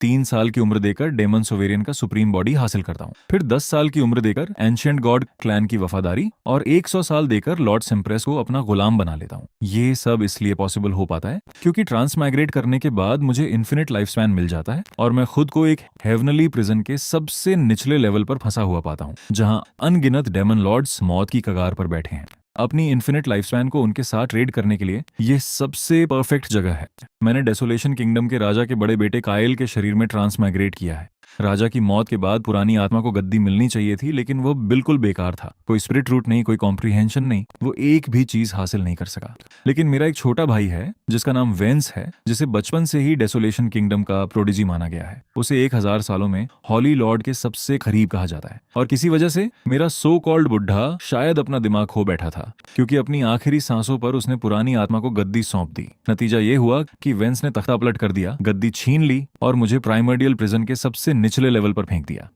3 साल की उम्र देकर डेमन सोवेरियन का सुप्रीम बॉडी हासिल करता हूँ। फिर 10 साल की उम्र देकर एंशिएंट गॉड क्लैन की वफादारी और 100 साल देकर लॉर्ड सिम्प्रेस को अपना गुलाम बना लेता हूँ। ये सब इसलिए पॉसिबल हो पाता है क्योंकि ट्रांसमाइग्रेट करने के बाद मुझे इन्फिनिट लाइफ स्पैन मिल जाता है और मैं खुद को एक हेवनली प्रिजन के सबसे निचले लेवल पर फंसा हुआ पाता हूँ, जहाँ अनगिनत डेमन लॉर्ड्स मौत की कगार पर बैठे हैं। अपनी इन्फिनिट लाइफ स्पैन को उनके साथ ट्रेड करने के लिए ये सबसे परफेक्ट जगह है। मैंने डेसोलेशन किंगडम के राजा के बड़े बेटे कायल के शरीर में ट्रांसमाइग्रेट किया है। राजा की मौत के बाद पुरानी आत्मा को गद्दी मिलनी चाहिए थी, लेकिन वो बिल्कुल बेकार था। कोई स्पिरिट रूट नहीं, कोई कॉम्प्रिहेंशन नहीं, वो एक भी चीज हासिल नहीं कर सका। लेकिन मेरा एक छोटा भाई है जिसका नाम वेंस है, जिसे बचपन से ही डेसोलेशन किंगडम का प्रोडिजी माना गया है। उसे 1000 सालों में हॉली लॉर्ड के सबसे करीब कहा जाता है और किसी वजह से मेरा सो कॉल्ड बुढ़ा शायद अपना दिमाग खो बैठा था, क्योंकि अपनी आखिरी सांसों पर उसने पुरानी आत्मा को गद्दी सौंप दी। नतीजा ये हुआ कि वेंस ने तख्ता पलट कर दिया, गद्दी छीन ली और मुझे प्राइमर्डियल प्रिजन के सबसे निचले लेवल पर फेंक दिया।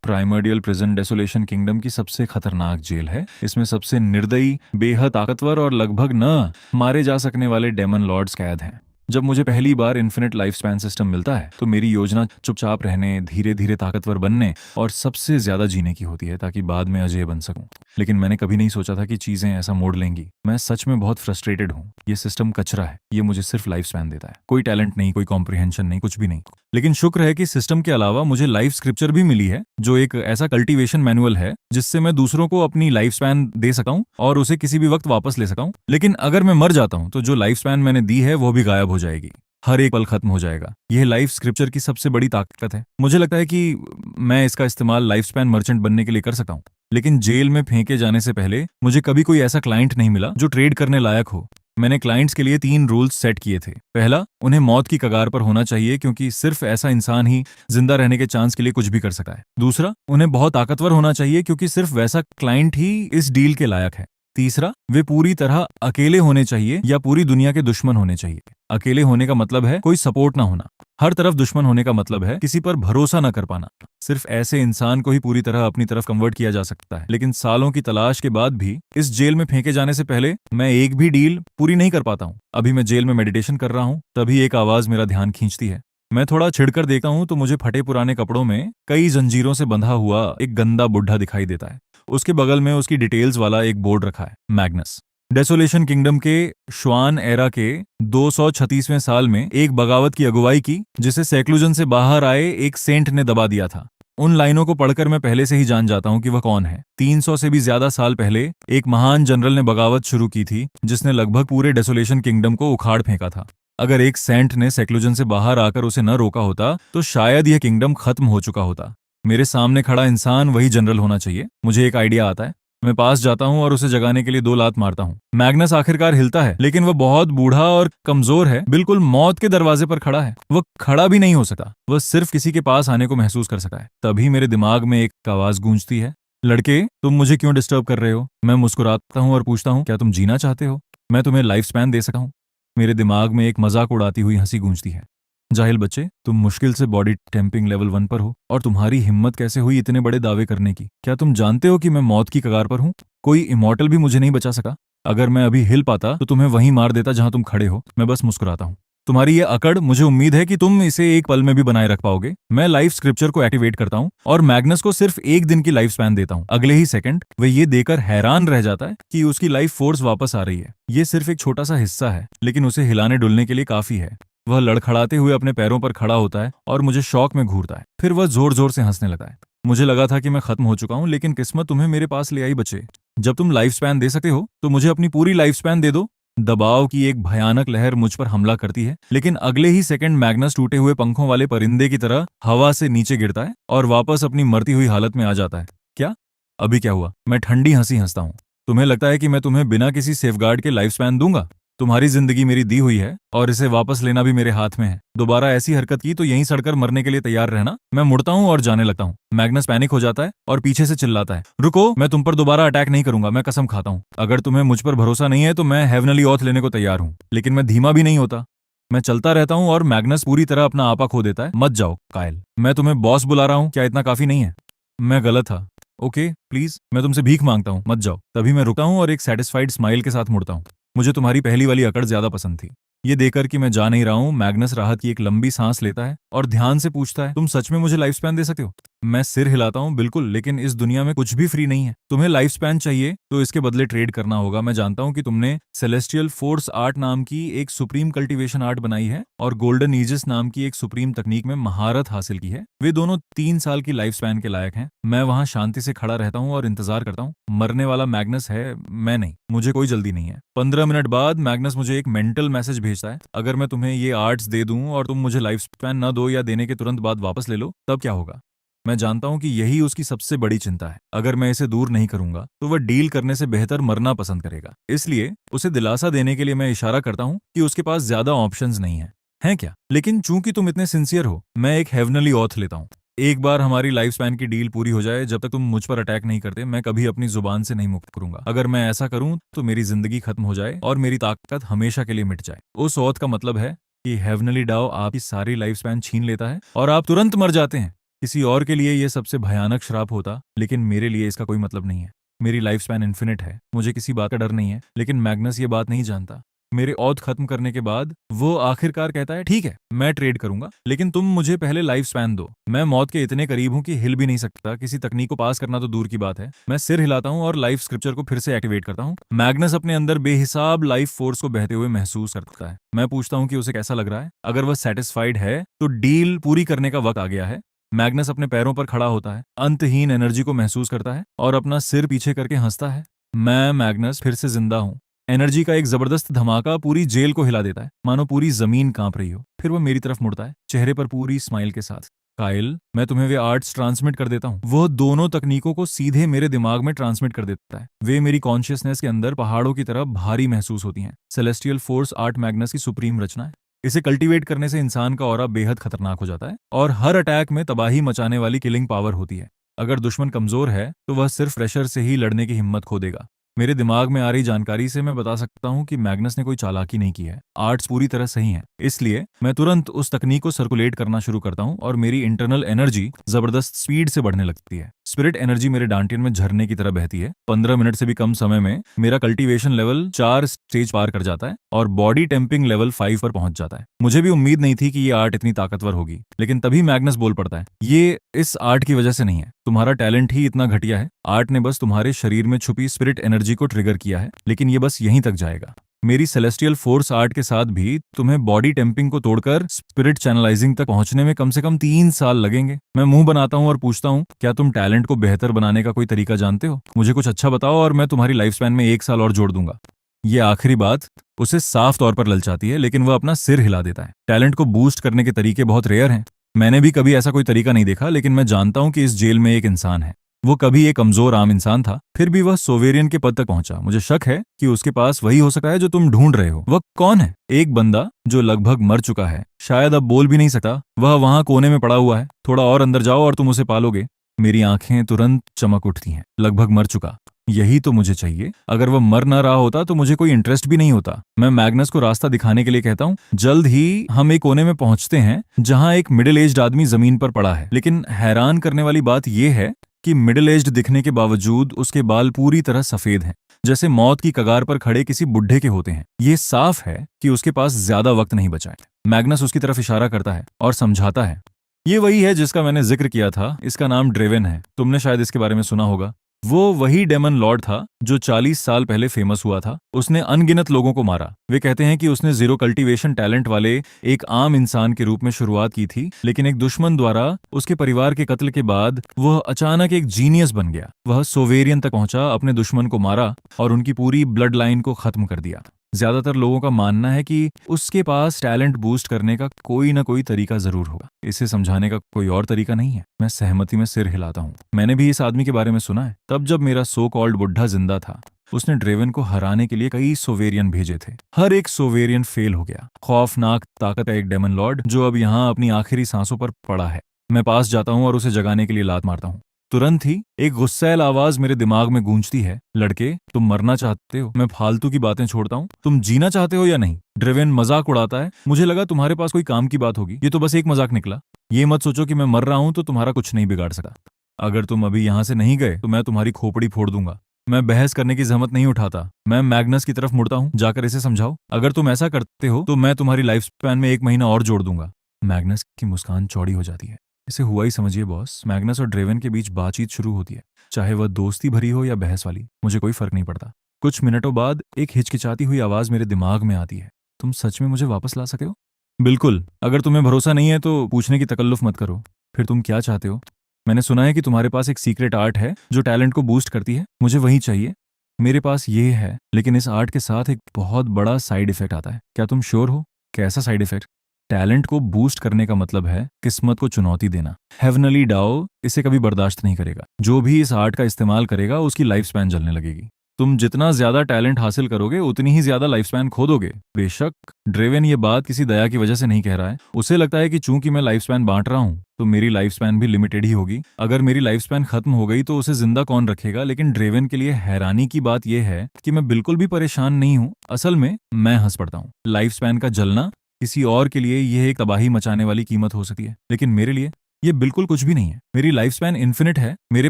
प्राइमर्डियल प्रिजन डेसोलेशन किंगडम की सबसे खतरनाक जेल है। इसमें सबसे निर्दयी, बेहद ताकतवर और लगभग न मारे जा सकने वाले डेमन लॉर्ड्स कैद हैं। जब मुझे पहली बार इन्फिनिट लाइफ स्पैन सिस्टम मिलता है तो मेरी योजना चुपचाप रहने, धीरे धीरे ताकतवर बनने और सबसे ज्यादा जीने की होती है, ताकि बाद में अजय बन सकूं। लेकिन मैंने कभी नहीं सोचा था कि चीजें ऐसा मोड़ लेंगी। मैं सच में बहुत फ्रस्ट्रेटेड हूँ। ये सिस्टम कचरा है। ये मुझे सिर्फ लाइफ स्पैन देता है, कोई टैलेंट नहीं, कोई कॉम्प्रिहेंशन नहीं, कुछ भी नहीं। लेकिन शुक्र है कि सिस्टम के अलावा मुझे लाइफ स्क्रिप्चर भी मिली है, जो एक ऐसा कल्टीवेशन मैनुअल है जिससे मैं दूसरों को अपनी लाइफ स्पैन दे सका हूं और उसे किसी भी वक्त वापस ले सका हूं। लेकिन अगर मैं मर जाता हूं तो जो लाइफ स्पैन मैंने दी है वो भी गायब हो जाएगी। हर एक पल खत्म हो जाएगा। यह लाइफ स्क्रिप्चर की सबसे बड़ी ताकत है। मुझे लगता है कि मैं इसका इस्तेमाल लाइफ स्पैन मर्चेंट बनने के लिए कर सकता हूँ। लेकिन जेल में फेंके जाने से पहले मुझे कभी कोई ऐसा क्लाइंट नहीं मिला जो ट्रेड करने लायक हो। मैंने क्लाइंट्स के लिए 3 रूल्स सेट किए थे। पहला, उन्हें मौत की कगार पर होना चाहिए, क्योंकि सिर्फ ऐसा इंसान ही जिंदा रहने के चांस के लिए कुछ भी कर सकता है। दूसरा, उन्हें बहुत ताकतवर होना चाहिए, क्योंकि सिर्फ वैसा क्लाइंट ही इस डील के लायक है। तीसरा, वे पूरी तरह अकेले होने चाहिए या पूरी दुनिया के दुश्मन होने चाहिए। अकेले होने का मतलब है कोई सपोर्ट ना होना। हर तरफ दुश्मन होने का मतलब है किसी पर भरोसा ना कर पाना। सिर्फ ऐसे इंसान को ही पूरी तरह अपनी तरफ कन्वर्ट किया जा सकता है। लेकिन सालों की तलाश के बाद भी इस जेल में फेंके जाने से पहले मैं एक भी डील पूरी नहीं कर पाता हूँ। अभी मैं जेल में मेडिटेशन कर रहा हूँ, तभी एक आवाज मेरा ध्यान खींचती है। मैं थोड़ा छिड़कर देखता हूँ तो मुझे फटे पुराने कपड़ों में कई जंजीरों से बंधा हुआ एक गंदा बुढ़ा दिखाई देता है। उसके बगल में उसकी डिटेल्स वाला एक बोर्ड रखा है, मैग्नस। डेसोलेशन किंगडम के श्वान एरा के 236वें साल में एक बगावत की अगुवाई की, जिसे सेक्लूजन से बाहर आए एक सेंट ने दबा दिया था। उन लाइनों को पढ़कर मैं पहले से ही जान जाता हूं कि वह कौन है। 300 से भी ज्यादा साल पहले एक महान जनरल ने बगावत शुरू की थी, जिसने लगभग पूरे डेसोलेशन किंगडम को उखाड़ फेंका था। अगर एक सेंट ने सेक्लूजन से बाहर आकर उसे न रोका होता तो शायद यह किंगडम खत्म हो चुका होता। मेरे सामने खड़ा इंसान वही जनरल होना चाहिए। मुझे एक आइडिया आता है। मैं पास जाता हूं और उसे जगाने के लिए 2 लात मारता हूं। मैग्नस आखिरकार हिलता है, लेकिन वह बहुत बूढ़ा और कमजोर है, बिल्कुल मौत के दरवाजे पर खड़ा है। वह खड़ा भी नहीं हो सकता, वह सिर्फ किसी के पास आने को महसूस कर सका है। तभी मेरे दिमाग में एक आवाज गूंजती है, लड़के, तुम मुझे क्यों डिस्टर्ब कर रहे हो? मैं मुस्कुराता हूं और पूछता हूं, क्या तुम जीना चाहते हो? मैं तुम्हें लाइफ स्पैन दे सका हूं। मेरे दिमाग में एक मजाक उड़ाती हुई हंसी गूंजती है। जाहिल बच्चे, तुम मुश्किल से बॉडी टेम्पिंग लेवल 1 पर हो, और तुम्हारी हिम्मत कैसे हुई इतने बड़े दावे करने की? क्या तुम जानते हो कि मैं मौत की कगार पर हूँ? कोई इमॉर्टल भी मुझे नहीं बचा सका। अगर मैं अभी हिल पाता तो तुम्हें वहीं मार देता जहां तुम खड़े हो। मैं बस मुस्कुराता हूँ। तुम्हारी ये अकड़, मुझे उम्मीद है कि तुम इसे एक पल में भी बनाए रख पाओगे। मैं लाइफ स्क्रिप्चर को एक्टिवेट करता हूँ और मैग्नस को सिर्फ 1 दिन की लाइफ स्पैन देता हूँ। अगले ही सेकंड वह ये देकर हैरान रह जाता है कि उसकी लाइफ फोर्स वापस आ रही है। ये सिर्फ एक छोटा सा हिस्सा है, लेकिन उसे हिलाने डुलने के लिए काफी है। वह लड़खड़ाते हुए अपने पैरों पर खड़ा होता है और मुझे शौक में घूरता है। फिर वह जोर जोर से हंसने लगा है। मुझे लगा था कि मैं खत्म हो चुका हूँ, लेकिन किस्मत तुम्हें मेरे पास ले आई बच्चे। जब तुम लाइफ स्पैन दे सकते हो तो मुझे अपनी पूरी लाइफ स्पैन दे दो। दबाव की एक भयानक लहर मुझ पर हमला करती है, लेकिन अगले ही सेकंड मैग्नस टूटे हुए पंखों वाले परिंदे की तरह हवा से नीचे गिरता है और वापस अपनी मरती हुई हालत में आ जाता है। क्या? अभी क्या हुआ? मैं ठंडी हंसी हंसता हूँ। तुम्हें लगता है कि मैं तुम्हें बिना किसी सेफगार्ड के लाइफ स्पैन दूंगा? तुम्हारी जिंदगी मेरी दी हुई है और इसे वापस लेना भी मेरे हाथ में है। दोबारा ऐसी हरकत की तो यहीं सड़कर मरने के लिए तैयार रहना। मैं मुड़ता हूँ और जाने लगता हूँ। मैग्नस पैनिक हो जाता है और पीछे से चिल्लाता है, रुको, मैं तुम पर दोबारा अटैक नहीं करूंगा, मैं कसम खाता हूँ। अगर तुम्हें मुझ पर भरोसा नहीं है तो मैं हेवनली ऑथ लेने को तैयार हूँ। लेकिन मैं धीमा भी नहीं होता। मैं चलता रहता हूँ और मैग्नस पूरी तरह अपना आपा खो देता है। मत जाओ कायल, मैं तुम्हें बॉस बुला रहा हूँ, क्या इतना काफी नहीं है? मैं गलत था। ओके प्लीज, मैं तुमसे भीख मांगता हूँ, मत जाओ। तभी मैं रुका हूँ और एक सेटिस्फाइड स्माइल के साथ मुड़ता हूँ। मुझे तुम्हारी पहली वाली अकड़ ज्यादा पसंद थी। ये देखकर कि मैं जा नहीं रहा हूँ, मैग्नस राहत की एक लंबी सांस लेता है और ध्यान से पूछता है, तुम सच में मुझे लाइफ स्पैन दे सकते हो? मैं सिर हिलाता हूँ, बिल्कुल, लेकिन इस दुनिया में कुछ भी फ्री नहीं है। तुम्हें लाइफ स्पैन चाहिए तो इसके बदले ट्रेड करना होगा। मैं जानता हूँ कि तुमने सेलेस्टियल फोर्स आर्ट नाम की एक सुप्रीम कल्टीवेशन आर्ट बनाई है और गोल्डन ईजिस नाम की एक सुप्रीम तकनीक में महारत हासिल की है। वे दोनों 3 साल की लाइफ स्पैन के लायक हैं। मैं वहां शांति से खड़ा रहता हूँ और इंतजार करता हूँ। मरने वाला मैग्नस है, मैं नहीं। मुझे कोई जल्दी नहीं है। 15 मिनट बाद मैग्नस मुझे एक मेंटल मैसेज भेजता है, अगर मैं तुम्हें ये आर्ट्स दे दूं और तुम मुझे लाइफ स्पैन न दो या देने के तुरंत बाद वापस ले लो, तब क्या होगा? मैं जानता हूं कि यही उसकी सबसे बड़ी चिंता है। अगर मैं इसे दूर नहीं करूंगा तो वह डील करने से बेहतर मरना पसंद करेगा। इसलिए उसे दिलासा देने के लिए मैं इशारा करता हूं कि उसके पास ज्यादा ऑप्शंस नहीं है। हैं क्या? लेकिन चूंकि तुम इतने सिंसियर हो, मैं एक हेवनली ऑथ लेता हूं। एक बार हमारी लाइफ स्पैन की डील पूरी हो जाए, जब तक तुम मुझ पर अटैक नहीं करते, मैं कभी अपनी जुबान से नहीं मुक्त करूंगा। अगर मैं ऐसा करूं तो मेरी जिंदगी खत्म हो जाए और मेरी ताकत हमेशा के लिए मिट जाए। उस औत का मतलब है कि हेवनली डाओ आपकी सारी लाइफ स्पैन छीन लेता है और आप तुरंत मर जाते हैं। किसी और के लिए यह सबसे भयानक श्राप होता, लेकिन मेरे लिए इसका कोई मतलब नहीं है। मेरी लाइफ स्पैन इन्फिनिट है, मुझे किसी बात का डर नहीं है। लेकिन मैग्नस ये बात नहीं जानता। मेरे औध खत्म करने के बाद वो आखिरकार कहता है, ठीक है, मैं ट्रेड करूंगा, लेकिन तुम मुझे पहले लाइफ स्पैन दो। मैं मौत के इतने करीब हूं कि हिल भी नहीं सकता। किसी तकनीक को पास करना तो दूर की बात है। मैं सिर हिलाता हूं और लाइफ स्क्रिप्चर को फिर से एक्टिवेट करता हूं। मैग्नस अपने अंदर बेहिसाब लाइफ फोर्स को बहते हुए महसूस करता है। मैं पूछता हूं कि उसे कैसा लग रहा है। अगर वह सेटिस्फाइड है तो डील पूरी करने का वक्त आ गया है। मैग्नस अपने पैरों पर खड़ा होता है, अंतहीन एनर्जी को महसूस करता है और अपना सिर पीछे करके हंसता है। मैं मैग्नस फिर से जिंदा हूं। एनर्जी का एक जबरदस्त धमाका पूरी जेल को हिला देता है, मानो पूरी जमीन कांप रही हो। फिर वह मेरी तरफ मुड़ता है, चेहरे पर पूरी स्माइल के साथ। काइल, मैं तुम्हें वे आर्ट्स ट्रांसमिट कर देता हूँ। वह दोनों तकनीकों को सीधे मेरे दिमाग में ट्रांसमिट कर देता है। वे मेरी कॉन्शियसनेस के अंदर पहाड़ों की तरह भारी महसूस होती हैं। सेलेस्टियल फोर्स आर्ट मैग्नस की सुप्रीम रचना है। इसे कल्टीवेट करने से इंसान का ऑरा बेहद खतरनाक हो जाता है और हर अटैक में तबाही मचाने वाली किलिंग पावर होती है। अगर दुश्मन कमजोर है तो वह सिर्फ प्रेशर से ही लड़ने की हिम्मत खो देगा। मेरे दिमाग में आ रही जानकारी से मैं बता सकता हूं कि मैग्नस ने कोई चालाकी नहीं की है। आर्ट्स पूरी तरह सही है। इसलिए मैं तुरंत उस तकनीक को सर्कुलेट करना शुरू करता हूं और मेरी इंटरनल एनर्जी जबरदस्त स्पीड से बढ़ने लगती है। स्पिरिट एनर्जी मेरे डांटियन में झरने की तरह बहती है। 15 मिनट से भी कम समय में मेरा कल्टीवेशन लेवल 4 स्टेज पार कर जाता है और बॉडी टेम्पिंग लेवल 5 पर पहुंच जाता है। मुझे भी उम्मीद नहीं थी कि ये आर्ट इतनी ताकतवर होगी, लेकिन तभी मैग्नस बोल पड़ता है, ये इस आर्ट की वजह से नहीं है। तुम्हारा टैलेंट ही इतना घटिया है। आर्ट ने बस तुम्हारे शरीर में छुपी स्पिरिट एनर्जी को ट्रिगर किया है, लेकिन ये बस यहीं तक जाएगा। मेरी सेलेस्टियल फोर्स आर्ट के साथ भी तुम्हें बॉडी टेम्पिंग को तोड़कर स्पिरिट चैनलाइजिंग तक पहुंचने में कम से कम 3 साल लगेंगे। मैं मुंह बनाता हूं और पूछता हूं, क्या तुम टैलेंट को बेहतर बनाने का कोई तरीका जानते हो? मुझे कुछ अच्छा बताओ और मैं तुम्हारी लाइफ स्पैन में 1 साल और जोड़ दूंगा। ये आखिरी बात उसे साफ तौर पर ललचाती है, लेकिन वह अपना सिर हिला देता है। टैलेंट को बूस्ट करने के तरीके बहुत रेयर हैं। मैंने भी कभी ऐसा कोई तरीका नहीं देखा, लेकिन मैं जानता हूं कि इस जेल में एक इंसान है। वो कभी एक कमजोर आम इंसान था, फिर भी वह सोवेरियन के पद तक पहुंचा। मुझे शक है कि उसके पास वही हो सकता है जो तुम ढूंढ रहे हो। वह कौन है? एक बंदा जो लगभग मर चुका है, शायद अब बोल भी नहीं सकता। वह वहां कोने में पड़ा हुआ है। थोड़ा और अंदर जाओ और तुम उसे पालोगे। मेरी आंखें तुरंत चमक उठती हैं। लगभग मर चुका, यही तो मुझे चाहिए। अगर वह मर ना रहा होता तो मुझे कोई इंटरेस्ट भी नहीं होता। मैं मैग्नस को रास्ता दिखाने के लिए कहता हूँ, जल्द ही हम एक कोने में पहुंचते हैं जहां एक मिडिल एज्ड आदमी जमीन पर पड़ा है। लेकिन हैरान करने वाली बात यह है कि मिडिल एज्ड दिखने के बावजूद उसके बाल पूरी तरह सफेद हैं, जैसे मौत की कगार पर खड़े किसी बुढ़े के होते हैं। ये साफ है कि उसके पास ज्यादा वक्त नहीं बचा है। मैग्नस उसकी तरफ इशारा करता है और समझाता है, ये वही है जिसका मैंने जिक्र किया था। इसका नाम ड्रेवन है। तुमने शायद इसके बारे में सुना होगा। वो वही डेमन लॉर्ड था जो 40 साल पहले फेमस हुआ था। उसने अनगिनत लोगों को मारा। वे कहते हैं कि उसने जीरो कल्टीवेशन टैलेंट वाले एक आम इंसान के रूप में शुरुआत की थी, लेकिन एक दुश्मन द्वारा उसके परिवार के कत्ल के बाद वह अचानक एक जीनियस बन गया। वह सोवेरियन तक पहुंचा, अपने दुश्मन को मारा और उनकी पूरी ब्लड लाइन को खत्म कर दिया। ज्यादातर लोगों का मानना है कि उसके पास टैलेंट बूस्ट करने का कोई ना कोई तरीका जरूर होगा। इसे समझाने का कोई और तरीका नहीं है। मैं सहमति में सिर हिलाता हूँ। मैंने भी इस आदमी के बारे में सुना है। तब जब मेरा सो कॉल्ड बुढ़ा जिंदा था, उसने ड्रेवन को हराने के लिए कई सोवेरियन भेजे थे। हर एक सोवेरियन फेल हो गया। खौफनाक ताकत है एक डेमन लॉर्ड जो अब यहाँ अपनी आखिरी सांसों पर पड़ा है। मैं पास जाता हूँ और उसे जगाने के लिए लात मारता हूँ। तुरंत ही एक गुस्सैल आवाज मेरे दिमाग में गूंजती है, लड़के, तुम मरना चाहते हो? मैं फालतू की बातें छोड़ता हूँ। तुम जीना चाहते हो या नहीं? ड्रेवन मजाक उड़ाता है। मुझे लगा तुम्हारे पास कोई काम की बात होगी। ये तो बस एक मजाक निकला। ये मत सोचो कि मैं मर रहा हूं तो तुम्हारा कुछ नहीं बिगाड़ सका। अगर तुम अभी यहां से नहीं गए तो मैं तुम्हारी खोपड़ी फोड़ दूंगा। मैं बहस करने की जहमत नहीं उठाता। मैं मैग्नस की तरफ मुड़ता हूँ, जाकर इसे समझाओ। अगर तुम ऐसा करते हो तो मैं तुम्हारी लाइफ स्पैन में 1 महीना और जोड़ दूंगा। मैग्नस की मुस्कान चौड़ी हो जाती है। इसे हुआ ही समझिए बॉस। मैग्नस और ड्रेवन के बीच बातचीत शुरू होती है, चाहे वह दोस्ती भरी हो या बहस वाली, मुझे कोई फर्क नहीं पड़ता। कुछ मिनटों बाद एक हिचकिचाती हुई आवाज मेरे दिमाग में आती है, तुम सच में मुझे वापस ला सके हो? बिल्कुल, अगर तुम्हें भरोसा नहीं है तो पूछने की तकल्लुफ मत करो। फिर तुम क्या चाहते हो? मैंने सुना है कि तुम्हारे पास एक सीक्रेट आर्ट है जो टैलेंट को बूस्ट करती है, मुझे वही चाहिए। मेरे पास ये है, लेकिन इस आर्ट के साथ एक बहुत बड़ा साइड इफेक्ट आता है। क्या तुम श्योर हो? कैसा साइड इफेक्ट? टैलेंट को बूस्ट करने का मतलब है किस्मत को चुनौती देना। हेवनली डाओ इसे कभी बर्दाश्त नहीं करेगा। जो भी इस आर्ट का इस्तेमाल करेगा उसकी लाइफ स्पैन जलने लगेगी। तुम जितना ज्यादा टैलेंट हासिल करोगे उतनी ही ज्यादा लाइफ स्पैन खो दोगे। बेशक ड्रेवन ये बात किसी दया की वजह से नहीं कह रहा है। उसे लगता है कि चूंकि मैं लाइफ स्पैन बांट रहा हूं तो मेरी लाइफ स्पैन भी लिमिटेड ही होगी। अगर मेरी लाइफ स्पैन खत्म हो गई तो उसे जिंदा कौन रखेगा? लेकिन ड्रेवन के लिए हैरानी की बात यह है कि मैं बिल्कुल भी परेशान नहीं हूं। असल में मैं हंस पड़ता हूं। लाइफ स्पैन का जलना किसी और के लिए यह एक तबाही मचाने वाली कीमत हो सकती है, लेकिन मेरे लिए ये बिल्कुल कुछ भी नहीं है। मेरी लाइफ स्पैन इन्फिनिट है। मेरे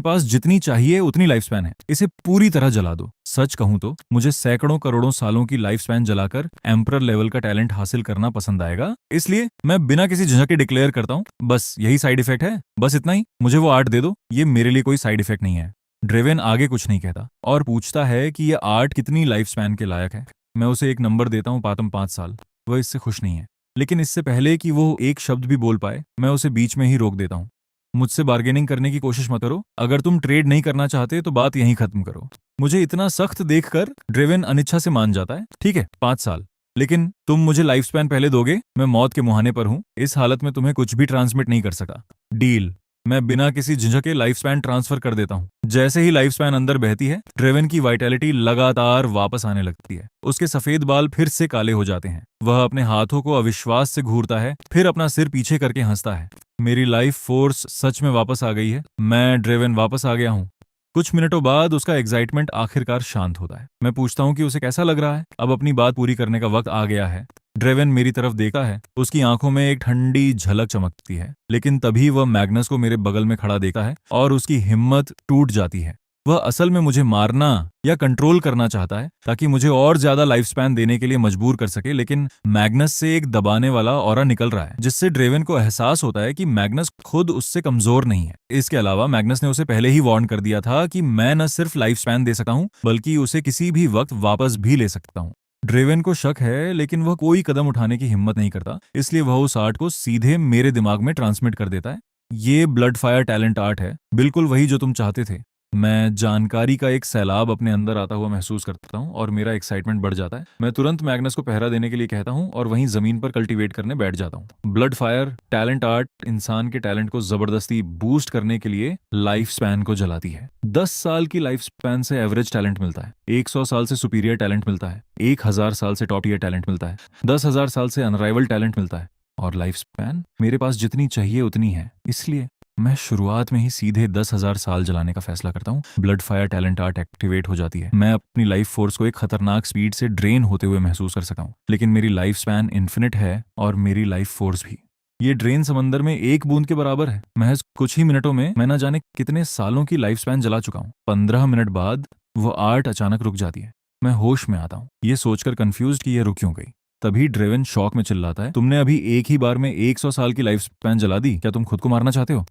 पास जितनी चाहिए उतनी लाइफ स्पैन है। इसे पूरी तरह जला दो। सच कहूं तो मुझे सैकड़ों करोड़ों सालों की लाइफ स्पैन जलाकर एम्परर लेवल का टैलेंट हासिल करना पसंद आएगा। इसलिए मैं बिना किसी झिझक के डिक्लेयर करता हूं, बस यही साइड इफेक्ट है, बस इतना ही। मुझे वो आर्ट दे दो। ये मेरे लिए कोई साइड इफेक्ट नहीं है। ड्रेवन आगे कुछ नहीं कहता और पूछता है कि यह आर्ट कितनी लाइफ स्पैन के लायक है। मैं उसे एक नंबर देता हूं, पातम 5 साल। वह इससे खुश नहीं है, लेकिन इससे पहले कि वो एक शब्द भी बोल पाए मैं उसे बीच में ही रोक देता हूं। मुझसे बार्गेनिंग करने की कोशिश मत करो। अगर तुम ट्रेड नहीं करना चाहते तो बात यहीं खत्म करो। मुझे इतना सख्त देखकर ड्रेवन अनिच्छा से मान जाता है। ठीक है, 5 साल, लेकिन तुम मुझे लाइफ स्पैन पहले दोगे। मैं मौत के मुहाने पर हूं। इस हालत में तुम्हें कुछ भी ट्रांसमिट नहीं कर सका। डील। मैं बिना किसी झिझक के लाइफ स्पैन ट्रांसफर कर देता हूं। जैसे ही लाइफ स्पैन अंदर बहती है, ड्रेवन की वाइटैलिटी लगातार वापस आने लगती है। उसके सफेद बाल फिर से काले हो जाते हैं। वह अपने हाथों को अविश्वास से घूरता है, फिर अपना सिर पीछे करके हंसता है। मेरी लाइफ फोर्स सच में वापस आ गई है। मैं ड्रेवन वापस आ गया हूं। कुछ मिनटों बाद उसका एक्साइटमेंट आखिरकार शांत होता है। मैं पूछता हूं कि उसे कैसा लग रहा है। अब अपनी बात पूरी करने का वक्त आ गया है। ड्रेवन मेरी तरफ देखता है। उसकी आंखों में एक ठंडी झलक चमकती है, लेकिन तभी वह मैग्नस को मेरे बगल में खड़ा देखता है और उसकी हिम्मत टूट जाती है। वह असल में मुझे मारना या कंट्रोल करना चाहता है ताकि मुझे और ज्यादा लाइफ स्पैन देने के लिए मजबूर कर सके, लेकिन मैग्नस से एक दबाने वाला ऑरा निकल रहा है जिससे ड्रेवन को एहसास होता है कि मैग्नस खुद उससे कमजोर नहीं है। इसके अलावा मैग्नस ने उसे पहले ही वार्न कर दिया था कि मैं न सिर्फ लाइफ स्पैन दे सकता हूं बल्कि उसे किसी भी वक्त वापस भी ले सकता हूं। ड्रेवन को शक है, लेकिन वह कोई कदम उठाने की हिम्मत नहीं करता, इसलिए वह उस आर्ट को सीधे मेरे दिमाग में ट्रांसमिट कर देता है। ये ब्लड फायर टैलेंट आर्ट है, बिल्कुल वही जो तुम चाहते थे। मैं जानकारी का एक सैलाब अपने अंदर आता हुआ महसूस करता हूँ और मेरा एक्साइटमेंट बढ़ जाता है। मैं तुरंत मैग्नस को पहरा देने के लिए कहता हूँ और वहीं जमीन पर कल्टीवेट करने बैठ जाता हूँ। ब्लड फायर टैलेंट आर्ट इंसान के टैलेंट को जबरदस्ती बूस्ट करने के लिए लाइफ स्पैन को जलाती है। 10 साल की लाइफ स्पैन से एवरेज टैलेंट मिलता है, 100 साल से सुपीरियर टैलेंट मिलता है, 1000 साल से टॉप ईयर टैलेंट मिलता है, 10,000 साल से अनराइवल टैलेंट मिलता है, और लाइफ स्पैन मेरे पास जितनी चाहिए उतनी है। इसलिए मैं शुरुआत में ही सीधे 10,000 साल जलाने का फैसला करता हूँ। Blood fire talent art activate हो जाती है। मैं अपनी लाइफ फोर्स को एक खतरनाक स्पीड से ड्रेन होते हुए महसूस कर सकता हूँ, लेकिन मेरी लाइफ स्पैन इन्फिनिट है और मेरी लाइफ फोर्स भी। ये ड्रेन समंदर में एक बूंद के बराबर है। महज कुछ ही मिनटों में मैं न जाने कितने सालों की लाइफ स्पैन जला चुका हूँ। 15 मिनट बाद वो आर्ट अचानक रुक जाती है। मैं होश में आता हूँ, ये सोचकर कंफ्यूज्ड कि ये रुक क्यों गई। तभी ड्रेवन शॉक में चिल्लाता है, तुमने अभी एक ही बार में 100 साल की लाइफ स्पैन जला दी। क्या तुम खुद को मारना चाहते हो?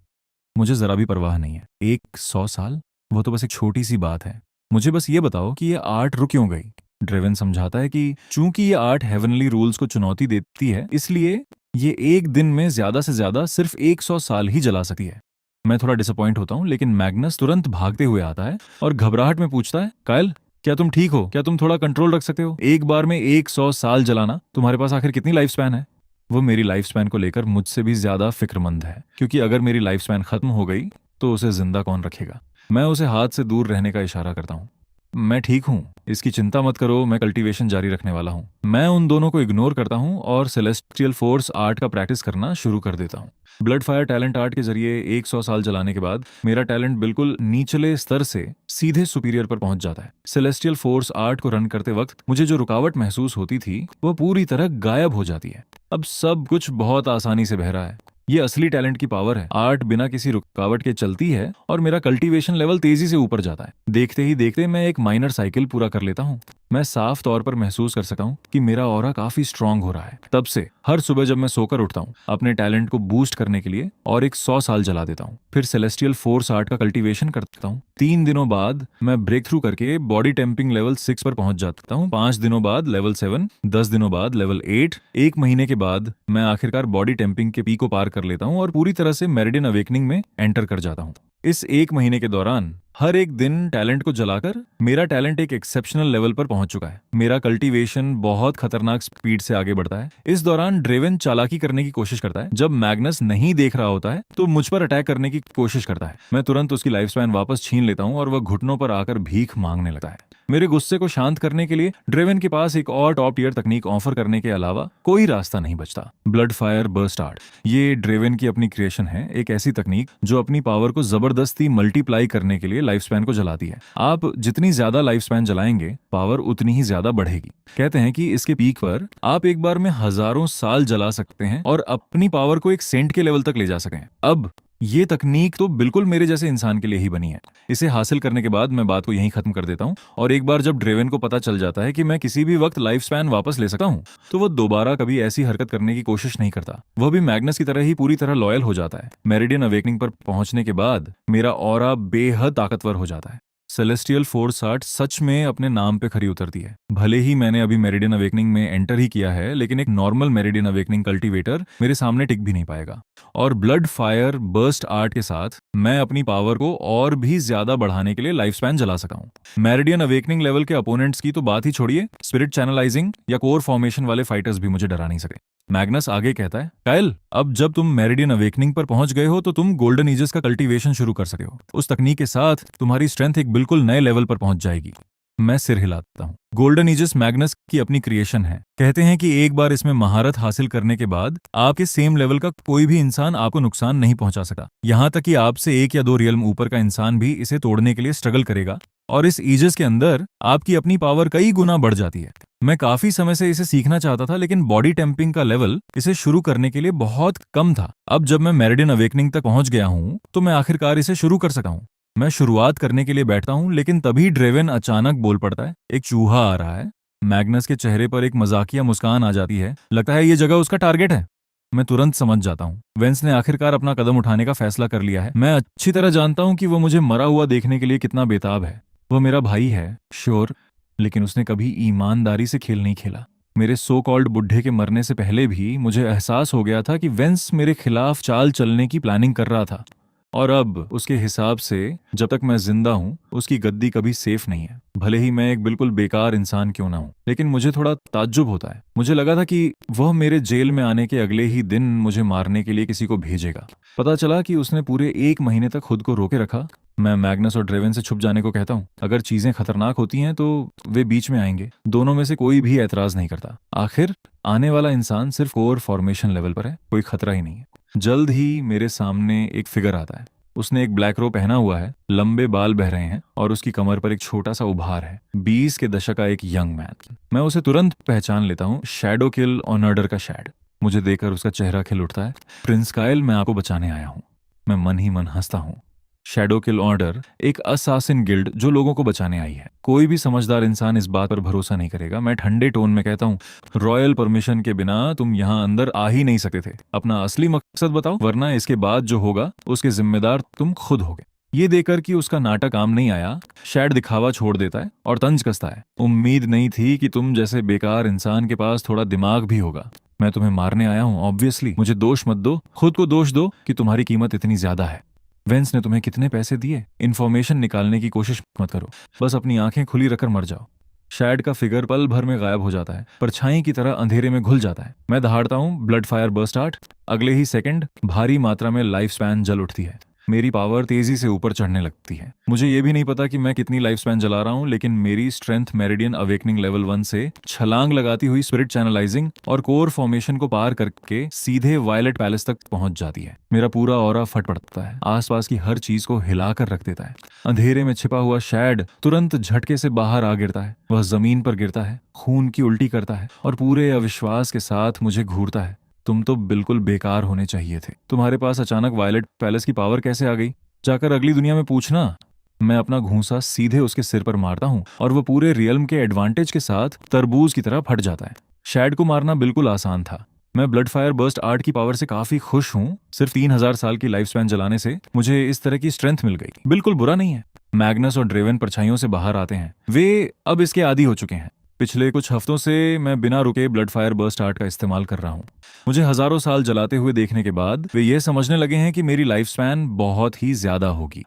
मुझे जरा भी परवाह नहीं है। 100 साल, वो तो बस एक छोटी सी बात है। मुझे बस ये बताओ कि ये आर्ट रुक क्यों गई। ड्रेवन समझाता है कि चूंकि ये आर्ट हेवनली रूल्स को चुनौती देती है, इसलिए ये एक दिन में ज्यादा से ज्यादा सिर्फ 100 साल ही जला सकती है। मैं थोड़ा डिसअपॉइंट होता हूँ, लेकिन मैग्नस तुरंत भागते हुए आता है और घबराहट में पूछता है, कायल क्या तुम ठीक हो? क्या तुम थोड़ा कंट्रोल रख सकते हो? एक बार में 100 साल जलाना, तुम्हारे पास आखिर कितनी लाइफ स्पैन है? वो मेरी लाइफ स्पैन को लेकर मुझसे भी ज्यादा फिक्रमंद है, क्योंकि अगर मेरी लाइफ स्पैन खत्म हो गई तो उसे जिंदा कौन रखेगा। मैं उसे हाथ से दूर रहने का इशारा करता हूँ। मैं ठीक हूँ, इसकी चिंता मत करो, मैं कल्टीवेशन जारी रखने वाला हूँ। मैं उन दोनों को इग्नोर करता हूँ और सेलेस्टियल फोर्स आर्ट का प्रैक्टिस करना शुरू कर देता हूँ। ब्लड फायर टैलेंट आर्ट के जरिए 100 साल जलाने के बाद मेरा टैलेंट बिल्कुल निचले स्तर से सीधे सुपीरियर पर पहुंच जाता है। सेलेस्टियल फोर्स आर्ट को रन करते वक्त मुझे जो रुकावट महसूस होती थी वो पूरी तरह गायब हो जाती है। अब सब कुछ बहुत आसानी से बह रहा है। ये असली टैलेंट की पावर है। आर्ट बिना किसी रुकावट के चलती है और मेरा कल्टीवेशन लेवल तेजी से ऊपर जाता है। देखते ही देखते मैं एक माइनर साइकिल पूरा कर लेता हूँ। मैं साफ तौर पर महसूस कर सकता हूँ कि मेरा ऑरा काफी स्ट्रांग हो रहा है। तब से हर सुबह जब मैं सोकर उठता हूँ, अपने टैलेंट को बूस्ट करने के लिए और एक 100 साल जला देता हूँ। फिर सेलेस्टियल फोर्स आर्ट का कल्टीवेशन करता हूँ। 3 दिनों बाद मैं ब्रेक थ्रू करके बॉडी टेम्पिंग लेवल 6 पर पहुंच जाता हूँ। 5 दिनों बाद लेवल 7, 10 दिनों बाद लेवल 8, एक महीने के बाद मैं आखिरकार बॉडी टेम्पिंग के पीक को पार कर लेता हूँ और पूरी तरह से मेरिडियन अवेकनिंग में एंटर कर जाता हूँ। इस एक महीने के दौरान हर एक दिन टैलेंट को जलाकर मेरा टैलेंट एक एक्सेप्शनल लेवल पर पहुंच चुका है। मेरा कल्टीवेशन बहुत खतरनाक स्पीड से आगे बढ़ता है। इस दौरान ड्रेवन चालाकी करने की कोशिश करता है। जब मैग्नस नहीं देख रहा होता है तो मुझ पर अटैक करने की कोशिश करता है। मैं तुरंत उसकी लाइफ स्पैन वापस छीन लेता हूं और वह घुटनों पर आकर भीख मांगने लगता है। मेरे गुस्से को शांत करने के लिए ड्रेवन के पास एक और टॉप टियर तकनीक ऑफर करने के अलावा कोई रास्ता नहीं बचता। ब्लड फायर बर्स्ट आर्ट, ये ड्रेवन की अपनी क्रिएशन है। एक ऐसी तकनीक जो अपनी पावर को जबरदस्ती मल्टीप्लाई करने के लिए लाइफ स्पैन को जलाती है। आप जितनी ज्यादा लाइफ स्पैन जलाएंगे, पावर उतनी ही ज्यादा बढ़ेगी। कहते हैं कि इसके पीक पर आप एक बार में हजारों साल जला सकते हैं और अपनी पावर को एक सेंट के लेवल तक ले जा सकें। अब ये तकनीक तो बिल्कुल मेरे जैसे इंसान के लिए ही बनी है। इसे हासिल करने के बाद मैं बात को यहीं खत्म कर देता हूँ और एक बार जब ड्रेवन को पता चल जाता है कि मैं किसी भी वक्त लाइफ स्पैन वापस ले सकता हूँ, तो वह दोबारा कभी ऐसी हरकत करने की कोशिश नहीं करता। वह भी मैग्नस की तरह ही पूरी तरह लॉयल हो जाता है। मेरिडियन अवेकनिंग पर पहुंचने के बाद मेरा ऑरा बेहद ताकतवर हो जाता है। सेलेस्टियल फोर्स आर्ट सच में अपने नाम पे खरी उतरती है। भले ही मैंने अभी मेरिडियन अवेकनिंग में एंटर ही किया है, लेकिन एक नॉर्मल मेरिडियन अवेकनिंग कल्टीवेटर मेरे सामने टिक भी नहीं पाएगा। और ब्लड फायर बर्स्ट आर्ट के साथ मैं अपनी पावर को और भी ज्यादा बढ़ाने के लिए लाइफ स्पैन जला सका हूं। मेरिडियन अवेकनिंग लेवल के अपोनेंट्स की तो बात ही छोड़िए, स्पिरिट चैनलाइजिंग या कोर फॉर्मेशन वाले फाइटर्स भी मुझे डरा नहीं सके। मैग्नस आगे कहता है, काइल, अब जब तुम मेरिडियन अवेकनिंग पर पहुंच गए हो तो तुम गोल्डन एजेस का कल्टीवेशन शुरू कर सके हो। उस तकनीक के साथ तुम्हारी स्ट्रेंथ एक बिल्कुल नए लेवल पर पहुंच जाएगी। मैं सिर हिलाता हूँ। गोल्डन एजेस मैग्नस की अपनी क्रिएशन है। कहते हैं कि एक बार इसमें महारत हासिल करने के बाद आपके सेम लेवल का कोई भी इंसान आपको नुकसान नहीं पहुंचा सकता। यहाँ तक कि आपसे 1 या 2 रियल्म ऊपर का इंसान भी इसे तोड़ने के लिए स्ट्रगल करेगा और इस एजेस के अंदर आपकी अपनी पावर कई गुना बढ़ जाती है। मैं काफी समय से इसे सीखना चाहता था, लेकिन बॉडी टेम्पिंग का लेवल इसे शुरू करने के लिए बहुत कम था। अब जब मैं मेरिडियन अवेकनिंग तक पहुंच गया हूं तो मैं आखिरकार इसे शुरू कर सका हूं। मैं शुरुआत करने के लिए बैठता हूं, लेकिन तभी ड्रेवन अचानक बोल पड़ता है, एक चूहा आ रहा है। मैग्नस के चेहरे पर एक मजाकिया मुस्कान आ जाती है। लगता है ये जगह उसका टारगेट है। मैं तुरंत समझ जाता हूँ, वेंस ने आखिरकार अपना कदम उठाने का फैसला कर लिया है। मैं अच्छी तरह जानता हूँ कि वो मुझे मरा हुआ देखने के लिए कितना बेताब है। वह मेरा भाई है, श्योर, लेकिन उसने कभी ईमानदारी से खेल नहीं खेला। मेरे सो कॉल्ड बुढ़े के मरने से पहले भी मुझे एहसास हो गया था कि वेंस मेरे खिलाफ चाल चलने की प्लानिंग कर रहा था, और अब उसके हिसाब से जब तक मैं जिंदा हूं उसकी गद्दी कभी सेफ नहीं है। भले ही मैं एक बिल्कुल बेकार इंसान क्यों ना हूं, लेकिन मुझे थोड़ा ताज्जुब होता है। मुझे लगा था कि वह मेरे जेल में आने के अगले ही दिन मुझे मारने के लिए किसी को भेजेगा। पता चला कि उसने पूरे 1 महीने तक खुद को रोके रखा। मैं मैग्नस और ड्रेवन से छुप जाने को कहता हूँ। अगर चीजें खतरनाक होती हैं तो वे बीच में आएंगे। दोनों में से कोई भी ऐतराज नहीं करता। आखिर आने वाला इंसान सिर्फ कोर फॉर्मेशन लेवल पर है, कोई खतरा ही नहीं है। जल्द ही मेरे सामने एक फिगर आता है। उसने एक ब्लैक रो पहना हुआ है, लंबे बाल बह रहे हैं और उसकी कमर पर एक छोटा सा उभार है। 20 के दशक का एक यंग मैन। मैं उसे तुरंत पहचान लेता हूँ, शैडो किल ऑनर्डर का शैड। मुझे देखकर उसका चेहरा खिल उठता है। प्रिंस काइल, मैं आपको बचाने आया हूँ। मैं मन ही मन हंसता हूँ। शैडो किल ऑर्डर एक असासिन गिल्ड जो लोगों को बचाने आई है। कोई भी समझदार इंसान इस बात पर भरोसा नहीं करेगा। मैं ठंडे टोन में कहता हूँ, रॉयल परमिशन के बिना तुम यहाँ अंदर आ ही नहीं सकते थे। अपना असली मकसद बताओ, वरना इसके बाद जो होगा उसके जिम्मेदार तुम खुद होगे। ये देखकर कि उसका नाटक काम नहीं आया, शैड दिखावा छोड़ देता है और तंज कसता है। उम्मीद नहीं थी कि तुम जैसे बेकार इंसान के पास थोड़ा दिमाग भी होगा। मैं तुम्हें मारने आया हूँ, ऑब्वियसली। मुझे दोष मत दो, खुद को दोष दो कि तुम्हारी कीमत इतनी ज्यादा है। वेंस ने तुम्हें कितने पैसे दिए? इन्फॉर्मेशन निकालने की कोशिश मत करो, बस अपनी आंखें खुली रखकर मर जाओ। शैड का फिगर पल भर में गायब हो जाता है, परछाई की तरह अंधेरे में घुल जाता है। मैं दहाड़ता हूँ, ब्लड फायर बर्स्ट आर्ट। अगले ही सेकंड भारी मात्रा में लाइफ स्पैन जल उठती है। मेरी पावर तेजी से ऊपर चढ़ने लगती है। मुझे ये भी नहीं पता कि मैं कितनी लाइफ स्पैन जला रहा हूँ, लेकिन मेरी स्ट्रेंथ मेरिडियन अवेकनिंग लेवल 1 से छलांग लगाती हुई स्पिरिट चैनलाइजिंग और कोर फॉर्मेशन को पार करके सीधे वायलेट पैलेस तक पहुंच जाती है। मेरा पूरा ऑरा फट पड़ता है, आसपास की हर चीज को हिलाकर रख देता है। अंधेरे में छिपा हुआ शैड तुरंत झटके से बाहर आ गिरता है। वह जमीन पर गिरता है, खून की उल्टी करता है और पूरे अविश्वास के साथ मुझे घूरता है। तुम तो बिल्कुल बेकार होने चाहिए थे। तुम्हारे पास अचानक वायलेट पैलेस की पावर कैसे आ गई? जाकर अगली दुनिया में पूछना। मैं अपना घूंसा सीधे उसके सिर पर मारता हूँ और वो पूरे रियल्म के एडवांटेज के साथ तरबूज की तरह फट जाता है। शैड को मारना बिल्कुल आसान था। मैं ब्लड फायर बर्स्ट आर्ट की पावर से काफी खुश हूँ। सिर्फ 3000 साल की लाइफ स्पैन जलाने से मुझे इस तरह की स्ट्रेंथ मिल गई। बिल्कुल बुरा नहीं है। मैग्नस और ड्रेवन परछाइयों से बाहर आते हैं। वे अब इसके आदी हो चुके हैं। पिछले कुछ हफ्तों से मैं बिना रुके ब्लड फायर बर्स्ट आर्ट का इस्तेमाल कर रहा हूँ। मुझे हजारों साल जलाते हुए देखने के बाद वे ये समझने लगे हैं कि मेरी लाइफ स्पैन बहुत ही ज्यादा होगी।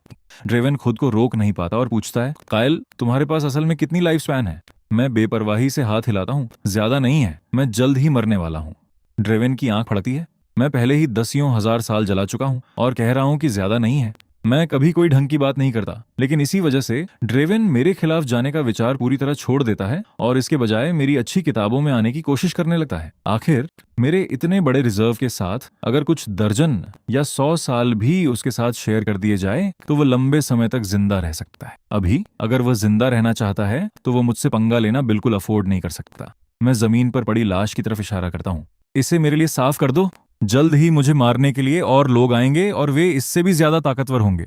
ड्रेवन खुद को रोक नहीं पाता और पूछता है, कायल तुम्हारे पास असल में कितनी लाइफ स्पैन है? मैं बेपरवाही से हाथ हिलाता हूँ। ज्यादा नहीं है, मैं जल्द ही मरने वाला हूँ। ड्रेवन की आंख फड़ती है। मैं पहले ही दसियों हजार साल जला चुका हूँ और कह रहा हूँ कि ज्यादा नहीं है। मैं कभी कोई ढंग की बात नहीं करता, लेकिन इसी वजह से ड्रेवन मेरे खिलाफ जाने का विचार पूरी तरह छोड़ देता है और इसके बजाय मेरी अच्छी किताबों में आने की कोशिश करने लगता है। आखिर मेरे इतने बड़े रिजर्व के साथ अगर कुछ दर्जन या 100 साल भी उसके साथ शेयर कर दिए जाए तो वो लंबे समय तक जिंदा रह सकता है। अभी अगर वह जिंदा रहना चाहता है तो वो मुझसे पंगा लेना बिल्कुल अफोर्ड नहीं कर सकता। मैं जमीन पर पड़ी लाश की तरफ इशारा करता हूँ। इसे मेरे लिए साफ कर दो। जल्द ही मुझे मारने के लिए और लोग आएंगे और वे इससे भी ज्यादा ताकतवर होंगे।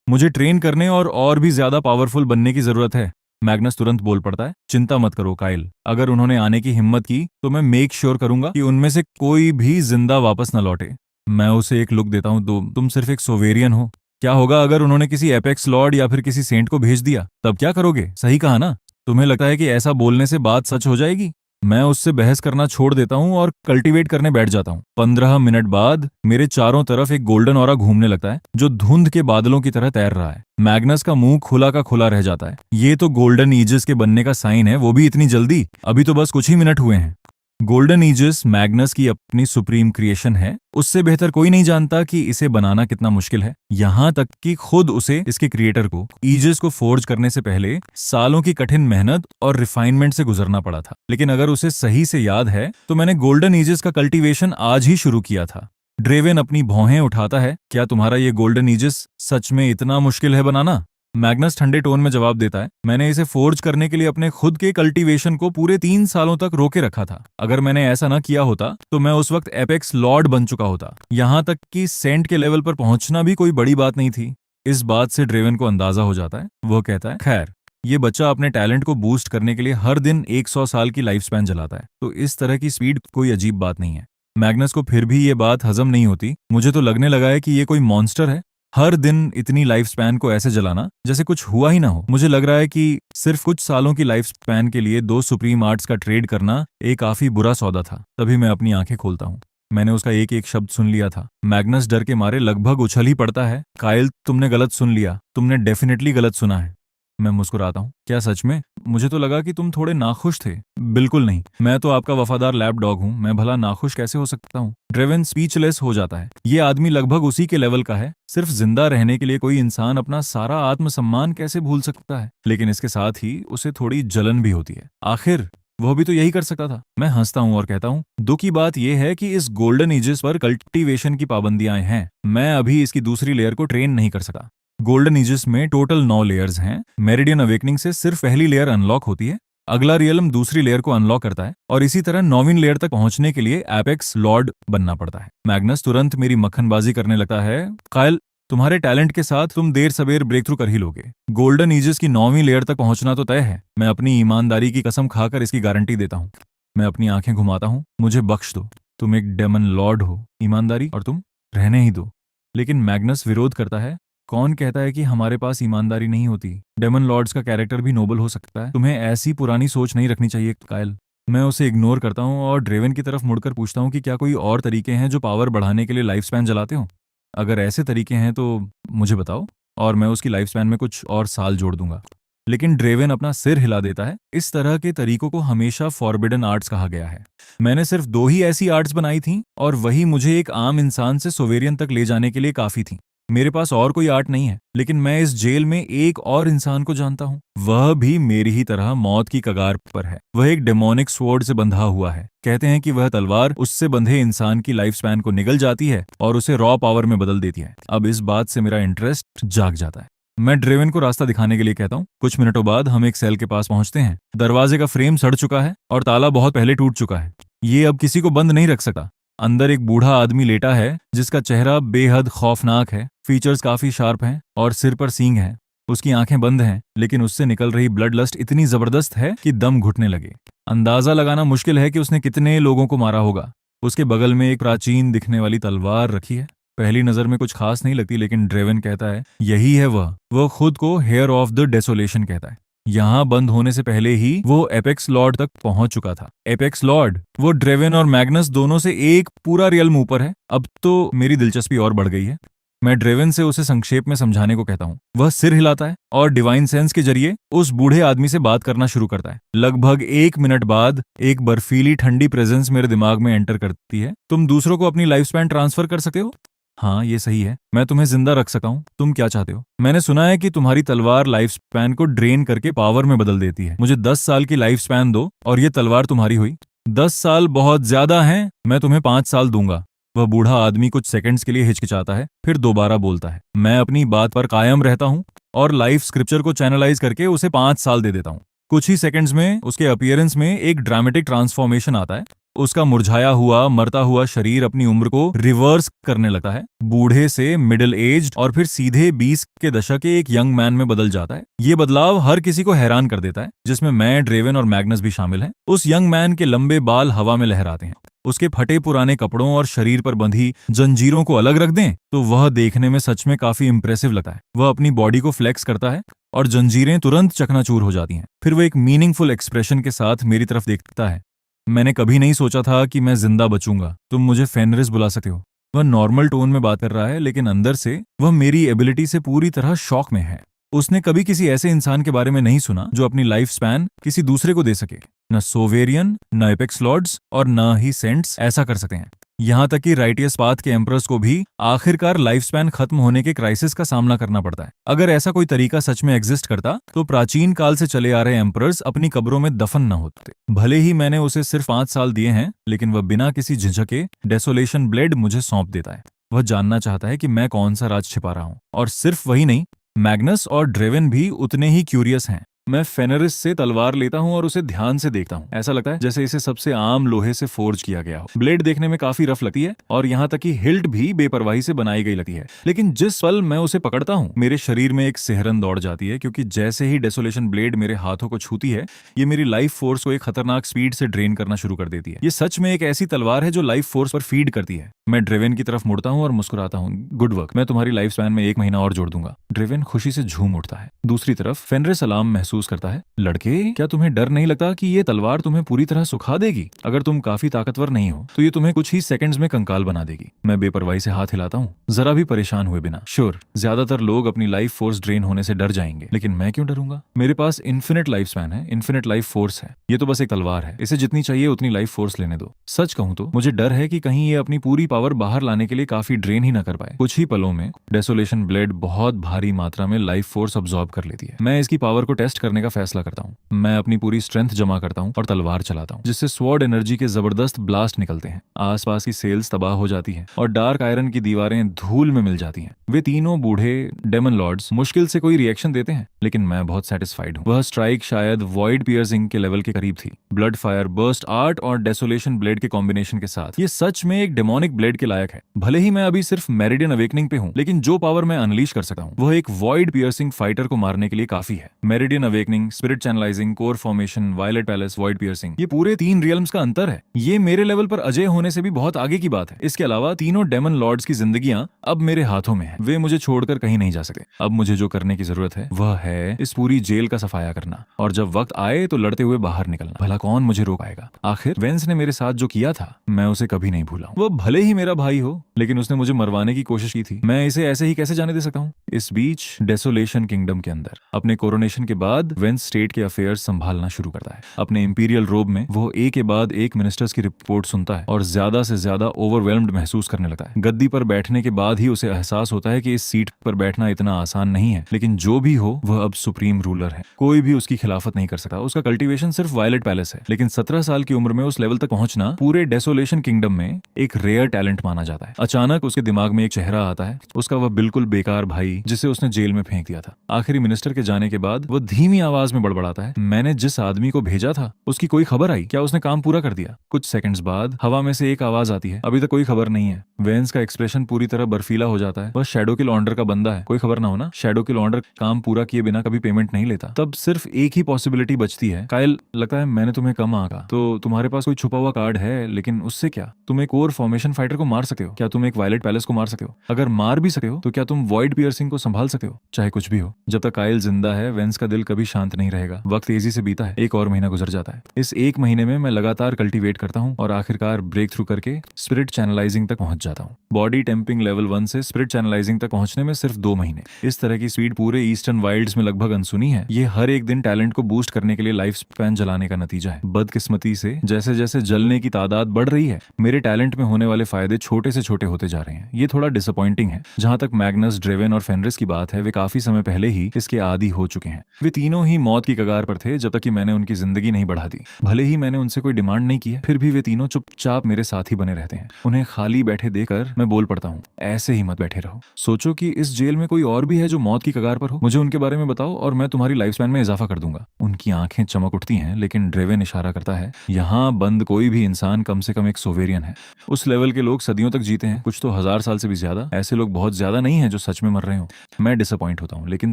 मुझे ट्रेन करने और भी ज्यादा पावरफुल बनने की जरूरत है। मैग्नस तुरंत बोल पड़ता है, चिंता मत करो काइल। अगर उन्होंने आने की हिम्मत की तो मैं मेक श्योर करूंगा कि उनमें से कोई भी जिंदा वापस न लौटे। मैं उसे एक लुक देता हूँ। तुम सिर्फ एक सोवेरियन हो। क्या होगा अगर उन्होंने किसी एपेक्स लॉर्ड या फिर किसी सेंट को भेज दिया? तब क्या करोगे? सही कहा ना? तुम्हें लगता है कि ऐसा बोलने से बात सच हो जाएगी? मैं उससे बहस करना छोड़ देता हूँ और कल्टीवेट करने बैठ जाता हूँ। 15 मिनट बाद मेरे चारों तरफ एक गोल्डन ऑरा घूमने लगता है जो धुंध के बादलों की तरह तैर रहा है। मैग्नस का मुंह खुला का खुला रह जाता है। ये तो गोल्डन ईजिस के बनने का साइन है, वो भी इतनी जल्दी। अभी तो बस कुछ ही मिनट हुए हैं। गोल्डन ईजिस मैग्नस की अपनी सुप्रीम क्रिएशन है। उससे बेहतर कोई नहीं जानता कि इसे बनाना कितना मुश्किल है। यहाँ तक कि खुद उसे, इसके क्रिएटर को, ईजिस को फोर्ज करने से पहले सालों की कठिन मेहनत और रिफाइनमेंट से गुजरना पड़ा था। लेकिन अगर उसे सही से याद है तो मैंने गोल्डन ईजिस का कल्टीवेशन आज ही शुरू किया था। ड्रेवन अपनी भौहें उठाता है। क्या तुम्हारा ये गोल्डन ईजिस सच में इतना मुश्किल है बनाना? मैग्नस ठंडे टोन में जवाब देता है, मैंने इसे फोर्ज करने के लिए अपने खुद के कल्टीवेशन को पूरे 3 सालों तक रोके रखा था। अगर मैंने ऐसा न किया होता तो मैं उस वक्त एपेक्स लॉर्ड बन चुका होता। यहाँ तक कि सेंट के लेवल पर पहुंचना भी कोई बड़ी बात नहीं थी। इस बात से ड्रेवन को अंदाजा हो जाता है। वो कहता है, खैर ये बच्चा अपने टैलेंट को बूस्ट करने के लिए हर दिन 100 साल की लाइफ स्पैन जलाता है, तो इस तरह की स्पीड कोई अजीब बात नहीं है। मैग्नस को फिर भी ये बात हजम नहीं होती। मुझे तो लगने लगा है कि ये कोई मॉन्स्टर है। हर दिन इतनी लाइफ स्पैन को ऐसे जलाना जैसे कुछ हुआ ही ना हो। मुझे लग रहा है कि सिर्फ कुछ सालों की लाइफ स्पैन के लिए 2 सुप्रीम आर्ट्स का ट्रेड करना एक काफी बुरा सौदा था। तभी मैं अपनी आंखें खोलता हूँ। मैंने उसका एक एक शब्द सुन लिया था। मैग्नस डर के मारे लगभग उछल ही पड़ता है। काइल, तुमने गलत सुन लिया। तुमने डेफिनेटली गलत सुना है। मैं मुस्कुराता हूँ। क्या सच में? मुझे तो लगा कि तुम थोड़े नाखुश थे। बिल्कुल नहीं, मैं तो आपका वफादार लैब डॉग हूँ। मैं भला नाखुश कैसे हो सकता हूँ? ड्रेवन स्पीचलेस हो जाता है। ये आदमी लगभग उसी के लेवल का है। सिर्फ जिंदा रहने के लिए कोई इंसान अपना सारा आत्मसम्मान कैसे भूल सकता है? लेकिन इसके साथ ही उसे थोड़ी जलन भी होती है। आखिर वो भी तो यही कर सकता था। मैं हंसता हूँ और कहता हूँ, दुख की बात यह है कि इस गोल्डन ईजिस पर कल्टीवेशन की पाबंदियां हैं। मैं अभी इसकी दूसरी लेयर को ट्रेन नहीं कर सकता। गोल्डन ईजिस में टोटल 9 लेयर्स हैं। मेरिडियन अवेकनिंग से सिर्फ पहली लेयर अनलॉक होती है। अगला रियलम दूसरी लेयर को अनलॉक करता है और इसी तरह 9वीं लेयर तक पहुंचने के लिए एपेक्स लॉर्ड बनना पड़ता है। मैग्नस तुरंत मेरी मक्खनबाजी करने लगता है। कायल, तुम्हारे टैलेंट के साथ तुम देर सबेर ब्रेक थ्रू कर ही लोगे। गोल्डन ईजिस की 9वीं लेयर तक पहुंचना तो तय है। मैं अपनी ईमानदारी की कसम खाकर इसकी गारंटी देता हूँ। मैं अपनी आंखें घुमाता हूँ। मुझे बख्श दो। तुम एक डेमन लॉर्ड हो। ईमानदारी और तुम रहने ही दो। लेकिन मैग्नस विरोध करता है। कौन कहता है कि हमारे पास ईमानदारी नहीं होती? डेमन लॉर्ड्स का कैरेक्टर भी नोबल हो सकता है। तुम्हें ऐसी पुरानी सोच नहीं रखनी चाहिए कायल। मैं उसे इग्नोर करता हूँ और ड्रेवन की तरफ मुड़कर पूछता हूँ कि क्या कोई और तरीके हैं जो पावर बढ़ाने के लिए लाइफ स्पैन जलाते हो? अगर ऐसे तरीके हैं तो मुझे बताओ और मैं उसकी लाइफ स्पैन में कुछ और साल जोड़ दूंगा। लेकिन ड्रेवन अपना सिर हिला देता है। इस तरह के तरीकों को हमेशा फॉरबिडन आर्ट्स कहा गया है। मैंने सिर्फ 2 ही ऐसी आर्ट्स बनाई थीं और वही मुझे एक आम इंसान से सोवेरियन तक ले जाने के लिए काफी थी। मेरे पास और कोई आर्ट नहीं है। लेकिन मैं इस जेल में एक और इंसान को जानता हूँ। वह भी मेरी ही तरह मौत की कगार पर है। वह एक डेमोनिक स्वॉर्ड से बंधा हुआ है। कहते हैं कि वह तलवार उससे बंधे इंसान की लाइफ स्पैन को निगल जाती है और उसे रॉ पावर में बदल देती है। अब इस बात से मेरा इंटरेस्ट जाग जाता है। मैं ड्रेवन को रास्ता दिखाने के लिए कहता हूँ। कुछ मिनटों बाद हम एक सेल के पास पहुंचते हैं। दरवाजे का फ्रेम सड़ चुका है और ताला बहुत पहले टूट चुका है। ये अब किसी को बंद नहीं रख सकता। अंदर एक बूढ़ा आदमी लेटा है जिसका चेहरा बेहद खौफनाक है। फीचर्स काफी शार्प हैं और सिर पर सींग है। उसकी आंखें बंद हैं, लेकिन उससे निकल रही ब्लड लस्ट इतनी जबरदस्त है कि दम घुटने लगे। अंदाजा लगाना मुश्किल है कि उसने कितने लोगों को मारा होगा। उसके बगल में एक प्राचीन दिखने वाली तलवार रखी है। पहली नजर में कुछ खास नहीं लगती, लेकिन ड्रेवन कहता है यही है वह खुद को हेयर ऑफ द डेसोलेशन कहता है। यहाँ बंद होने से पहले ही वो एपेक्स लॉर्ड तक पहुंच चुका था। एपेक्स लॉर्ड, वो ड्रेवन और मैग्नस दोनों से एक पूरा रियल्म ऊपर है। अब तो मेरी दिलचस्पी और बढ़ गई है। मैं ड्रेवन से उसे संक्षेप में समझाने को कहता हूँ। वह सिर हिलाता है और डिवाइन सेंस के जरिए उस बूढ़े आदमी से बात करना शुरू करता है। लगभग 1 मिनट बाद एक बर्फीली ठंडी प्रेजेंस मेरे दिमाग में एंटर करती है। तुम दूसरों को अपनी लाइफ स्पैन ट्रांसफर कर सकते हो? हाँ, ये सही है। मैं तुम्हें जिंदा रख सका हूँ। तुम क्या चाहते हो? मैंने सुना है कि तुम्हारी तलवार लाइफ स्पैन को ड्रेन करके पावर में बदल देती है। मुझे 10 साल की लाइफ स्पैन दो और ये तलवार तुम्हारी हुई। 10 साल बहुत ज्यादा हैं। मैं तुम्हें 5 साल दूंगा। वह बूढ़ा आदमी कुछ सेकंड्स के लिए हिचकिचाता है, फिर दोबारा बोलता है। मैं अपनी बात पर कायम रहता हूँ और लाइफ स्क्रिप्चर को चैनलाइज करके उसे 5 साल दे देता हूँ। कुछ ही सेकंड्स में उसके अपीयरेंस में एक ड्रामेटिक ट्रांसफॉर्मेशन आता है। उसका मुरझाया हुआ मरता हुआ शरीर अपनी उम्र को रिवर्स करने लगता है। बूढ़े से मिडिल एज और फिर सीधे 20 के दशक के एक यंग मैन में बदल जाता है। ये बदलाव हर किसी को हैरान कर देता है, जिसमें मैं, ड्रेवन और मैग्नस भी शामिल हैं। उस यंग मैन के लंबे बाल हवा में लहराते हैं। उसके फटे पुराने कपड़ों और शरीर पर बंधी जंजीरों को अलग रख दें तो वह देखने में सच में काफी इंप्रेसिव लगता है। वह अपनी बॉडी को फ्लेक्स करता है और जंजीरें तुरंत चकनाचूर हो जाती हैं। फिर वह एक मीनिंगफुल एक्सप्रेशन के साथ मेरी तरफ देखता है। मैंने कभी नहीं सोचा था कि मैं जिंदा बचूंगा। तुम मुझे फेनरिस बुला सकते हो। वह नॉर्मल टोन में बात कर रहा है, लेकिन अंदर से वह मेरी एबिलिटी से पूरी तरह शॉक में है। उसने कभी किसी ऐसे इंसान के बारे में नहीं सुना जो अपनी लाइफ स्पैन किसी दूसरे को दे सके। न सोवेरियन, न एपेक्स लॉर्ड्स और न ही सेंट्स ऐसा कर सकते हैं। यहाँ तक कि राइटियस पाथ के एम्परर्स को भी आखिरकार लाइफ स्पैन खत्म होने के क्राइसिस का सामना करना पड़ता है। अगर ऐसा कोई तरीका सच में एग्जिस्ट करता तो प्राचीन काल से चले आ रहे एम्परर्स अपनी कब्रों में दफन न होते। भले ही मैंने उसे सिर्फ 5 साल दिए हैं, लेकिन वह बिना किसी झिझके डेसोलेशन ब्लेड मुझे सौंप देता है। वह जानना चाहता है कि मैं कौन सा राज छिपा रहा हूँ। और सिर्फ वही नहीं, मैग्नस और ड्रेवन भी उतने ही क्यूरियस हैं। मैं फेनरिस से तलवार लेता हूं और उसे ध्यान से देखता हूं। ऐसा लगता है जैसे इसे सबसे आम लोहे से फोर्ज किया गया हो। ब्लेड देखने में काफी रफ लगती है और यहाँ तक कि हिल्ट भी बेपरवाही से बनाई गई लगती है। लेकिन जिस पल मैं उसे पकड़ता हूँ, मेरे शरीर में एक सिहरन दौड़ जाती है, क्योंकि जैसे ही डेसोलेशन ब्लेड मेरे हाथों को छूती है, ये मेरी लाइफ फोर्स को एक खतरनाक स्पीड से ड्रेन करना शुरू कर देती है। ये सच में एक ऐसी तलवार है जो लाइफ फोर्स पर फीड करती है। मैं ड्रेवन की तरफ मुड़ता हूँ और मुस्कुराता हूँ। गुड वर्क, मैं तुम्हारी लाइफ स्पैन में 1 महीना और जोड़ दूंगा। ड्रेवन खुशी से झूम उठता है। दूसरी तरफ फेनरिस अलार्म महसूस करता है। लड़के, क्या तुम्हें डर नहीं लगता कि ये तलवार तुम्हें पूरी तरह सुखा देगी? अगर तुम काफी ताकतवर नहीं हो तो ये तुम्हें कुछ ही सेकंड्स में कंकाल बना देगी। मैं बेपरवाही से हाथ हिलाता हूँ, जरा भी परेशान हुए बिना। श्योर, ज्यादातर लोग अपनी लाइफ फोर्स ड्रेन होने से डर जाएंगे, लेकिन मैं क्यों डरूंगा? मेरे पास इन्फिनिट लाइफ स्पैन है, इन्फिनिट लाइफ फोर्स है। ये तो बस एक तलवार है, इसे जितनी चाहिए उतनी लाइफ फोर्स लेने दो। सच कहूं तो मुझे डर है कि कहीं ये अपनी पूरी पावर बाहर लाने के लिए काफी ड्रेन ही ना कर पाए। कुछ ही पलों में डेसोलेशन ब्लेड बहुत भारी मात्रा में लाइफ फोर्स अब्सॉर्ब कर लेती है। मैं इसकी पावर को टेस्ट करने का फैसला करता हूँ। मैं अपनी पूरी स्ट्रेंथ जमा करता हूँ और तलवार चलाता हूँ, जिससे स्वॉर्ड एनर्जी के जबरदस्त ब्लास्ट निकलते हैं। आसपास की सेल्स तबाह हो जाती हैं और डार्क आयरन की दीवारें धूल में मिल जाती हैं। वे तीनों बूढ़े डेमन लॉर्ड्स मुश्किल से कोई रिएक्शन देते हैं, लेकिन मैं बहुत सेटिस्फाइड हूँ। वह स्ट्राइक शायद वॉइड पियर्सिंग के लेवल के करीब थी। ब्लड फायर, बर्स्ट आर्ट और डेसोलेशन ब्लेड के कॉम्बिनेशन के साथ ये सच में एक डेमोनिक ब्लेड के लायक है। भले ही मैं अभी सिर्फ मेरिडियन अवेकनिंग पे हूँ, लेकिन जो पावर मैं अनलीश कर सकता हूँ वह एक वॉइड पियर्सिंग फाइटर को मारने के लिए काफी है। Meridian awakening, spirit channelizing, core formation, violet palace, void piercing, ये पूरे 3 रियल्म्स का अंतर है। ये मेरे लेवल पर अजय होने से भी बहुत आगे की बात है। इसके अलावा तीनों डेमन लॉर्ड्स की जिंदगियां अब मेरे हाथों में है। वे मुझे छोड़कर कहीं नहीं जा सकते। अब मुझे जो करने की जरूरत है वह है इस पूरी जेल का सफाया करना, और जब वक्त आए तो लड़ते हुए बाहर निकलना। भला कौन मुझे रोक पाएगा? आखिर वेंस ने मेरे साथ जो किया था, मैं उसे कभी नहीं भूला हूं। वो भले ही मेरा भाई हो, लेकिन उसने मुझे मरवाने की कोशिश की थी। मैं इसे ऐसे ही कैसे जाने दे सकता हूँ? इस बीच डेसोलेशन किंगडम के अंदर अपने कोरोनेशन के बाद वेंस स्टेट के अफेयर्स संभालना शुरू करता है। अपने इंपीरियल रोब में वो एक के बाद एक मिनिस्टर्स की रिपोर्ट सुनता है और ज्यादा से ज्यादा ओवरवेल्म्ड महसूस करने लगता है। गद्दी पर बैठने के बाद ही उसे एहसास होता है कि इस सीट पर बैठना इतना आसान नहीं है, लेकिन जो भी हो वह अब सुप्रीम रूलर है। कोई भी उसकी खिलाफत नहीं कर सकता। उसका कल्टीवेशन सिर्फ वायलेट पैलेस है, लेकिन 17 साल की उम्र में उस लेवल तक पहुंचना पूरे डेसोलेशन किंगडम में एक रेयर टैलेंट माना जाता है। अचानक उसके दिमाग में एक चेहरा आता है, उसका वह बिल्कुल बेकार भाई जिसे उसने जेल में फेंक दिया था। आखिरी मिनिस्टर के जाने के बाद वो धीमी आवाज में बड़बड़ाता है, मैंने जिस आदमी को भेजा था उसकी कोई खबर आई क्या? उसने काम पूरा कर दिया? कुछ सेकंड्स बाद हवा में से एक आवाज आती है, अभी तक कोई खबर नहीं है। वेंस का एक्सप्रेशन पूरी तरह बर्फीला हो जाता है। वह शैडो किल ऑर्डर का बंदा है, कोई खबर ना हो ना। शैडो किल ऑर्डर काम पूरा किए बिना कभी पेमेंट नहीं लेता। तब सिर्फ एक ही पॉसिबिलिटी बचती है, कायल लगता है मैंने तुम्हें कम आंका, तो तुम्हारे पास कोई छुपा हुआ कार्ड है, लेकिन उससे क्या? तुम एक और फॉर्मेशन फाइटर को मार सकते हो क्या? तुम एक वायलेट पैलेस को मार सकते हो? अगर मार भी सकते हो तो क्या तुम वॉइड पियर्सिंग को संभाल सकते हो? चाहे कुछ भी हो, जब तक कायल जिंदा है वेंस का दिल कभी शांत नहीं रहेगा। वक्त तेजी से बीता है, एक और महीना गुजर जाता है। इस एक महीने में मैं लगातार कल्टीवेट करता हूँ और आखिरकार ब्रेक थ्रू करके स्पिरिट चैनलाइजिंग तक पहुंच जाता हूँ। बॉडी टेम्पिंग लेवल 1 से स्पिरिट चैनलाइजिंग तक पहुंचने में सिर्फ 2 महीने। इस तरह की स्पीड पूरे ईस्टर्न वाइल्ड्स में लगभग अनसुनी है। ये हर एक दिन टैलेंट को बूस्ट करने के लिए लाइफ स्पैन जलाने का नतीजा है। बदकिस्मती से जैसे जैसे जलने की तादाद बढ़ रही है, मेरे टैलेंट में होने वाले फायदे छोटे से छोटे होते जा रहे हैं। ये थोड़ा डिसअपॉइंटिंग है। जहां तक मैग्नस, ड्रेवन और फेनरिस की बात है, वे काफी समय पहले ही इसके आदी हो चुके हैं। वे तीनों ही मौत की कगार पर थे जब तक कि मैंने उनकी जिंदगी नहीं बढ़ा दी। भले ही मैंने उनसे कोई डिमांड नहीं की है, फिर भी वे तीनों चुपचाप मेरे साथ ही बने रहते हैं। उन्हें खाली बैठे देखकर मैं बोल पड़ता हूँ, ऐसे ही मत बैठे रहो। सोचो कि इस जेल में कोई और भी है जो मौत की कगार पर हो। मुझे उनके बारे में बताओ और मैं तुम्हारी लाइफ स्पैन में इजाफा कर दूंगा। उनकी आंखें चमक उठती हैं, लेकिन ड्रेवन इशारा करता है, यहाँ बंद कोई भी इंसान कम से कम एक सोवेरियन है। उस लेवल के लोग सदियों तक जीते हैं, कुछ तो 1000 साल से भी ज्यादा। ऐसे लोग बहुत ज्यादा नहीं है जो सच में मर रहे हो। मैं डिसअपॉइंट होता हूँ, लेकिन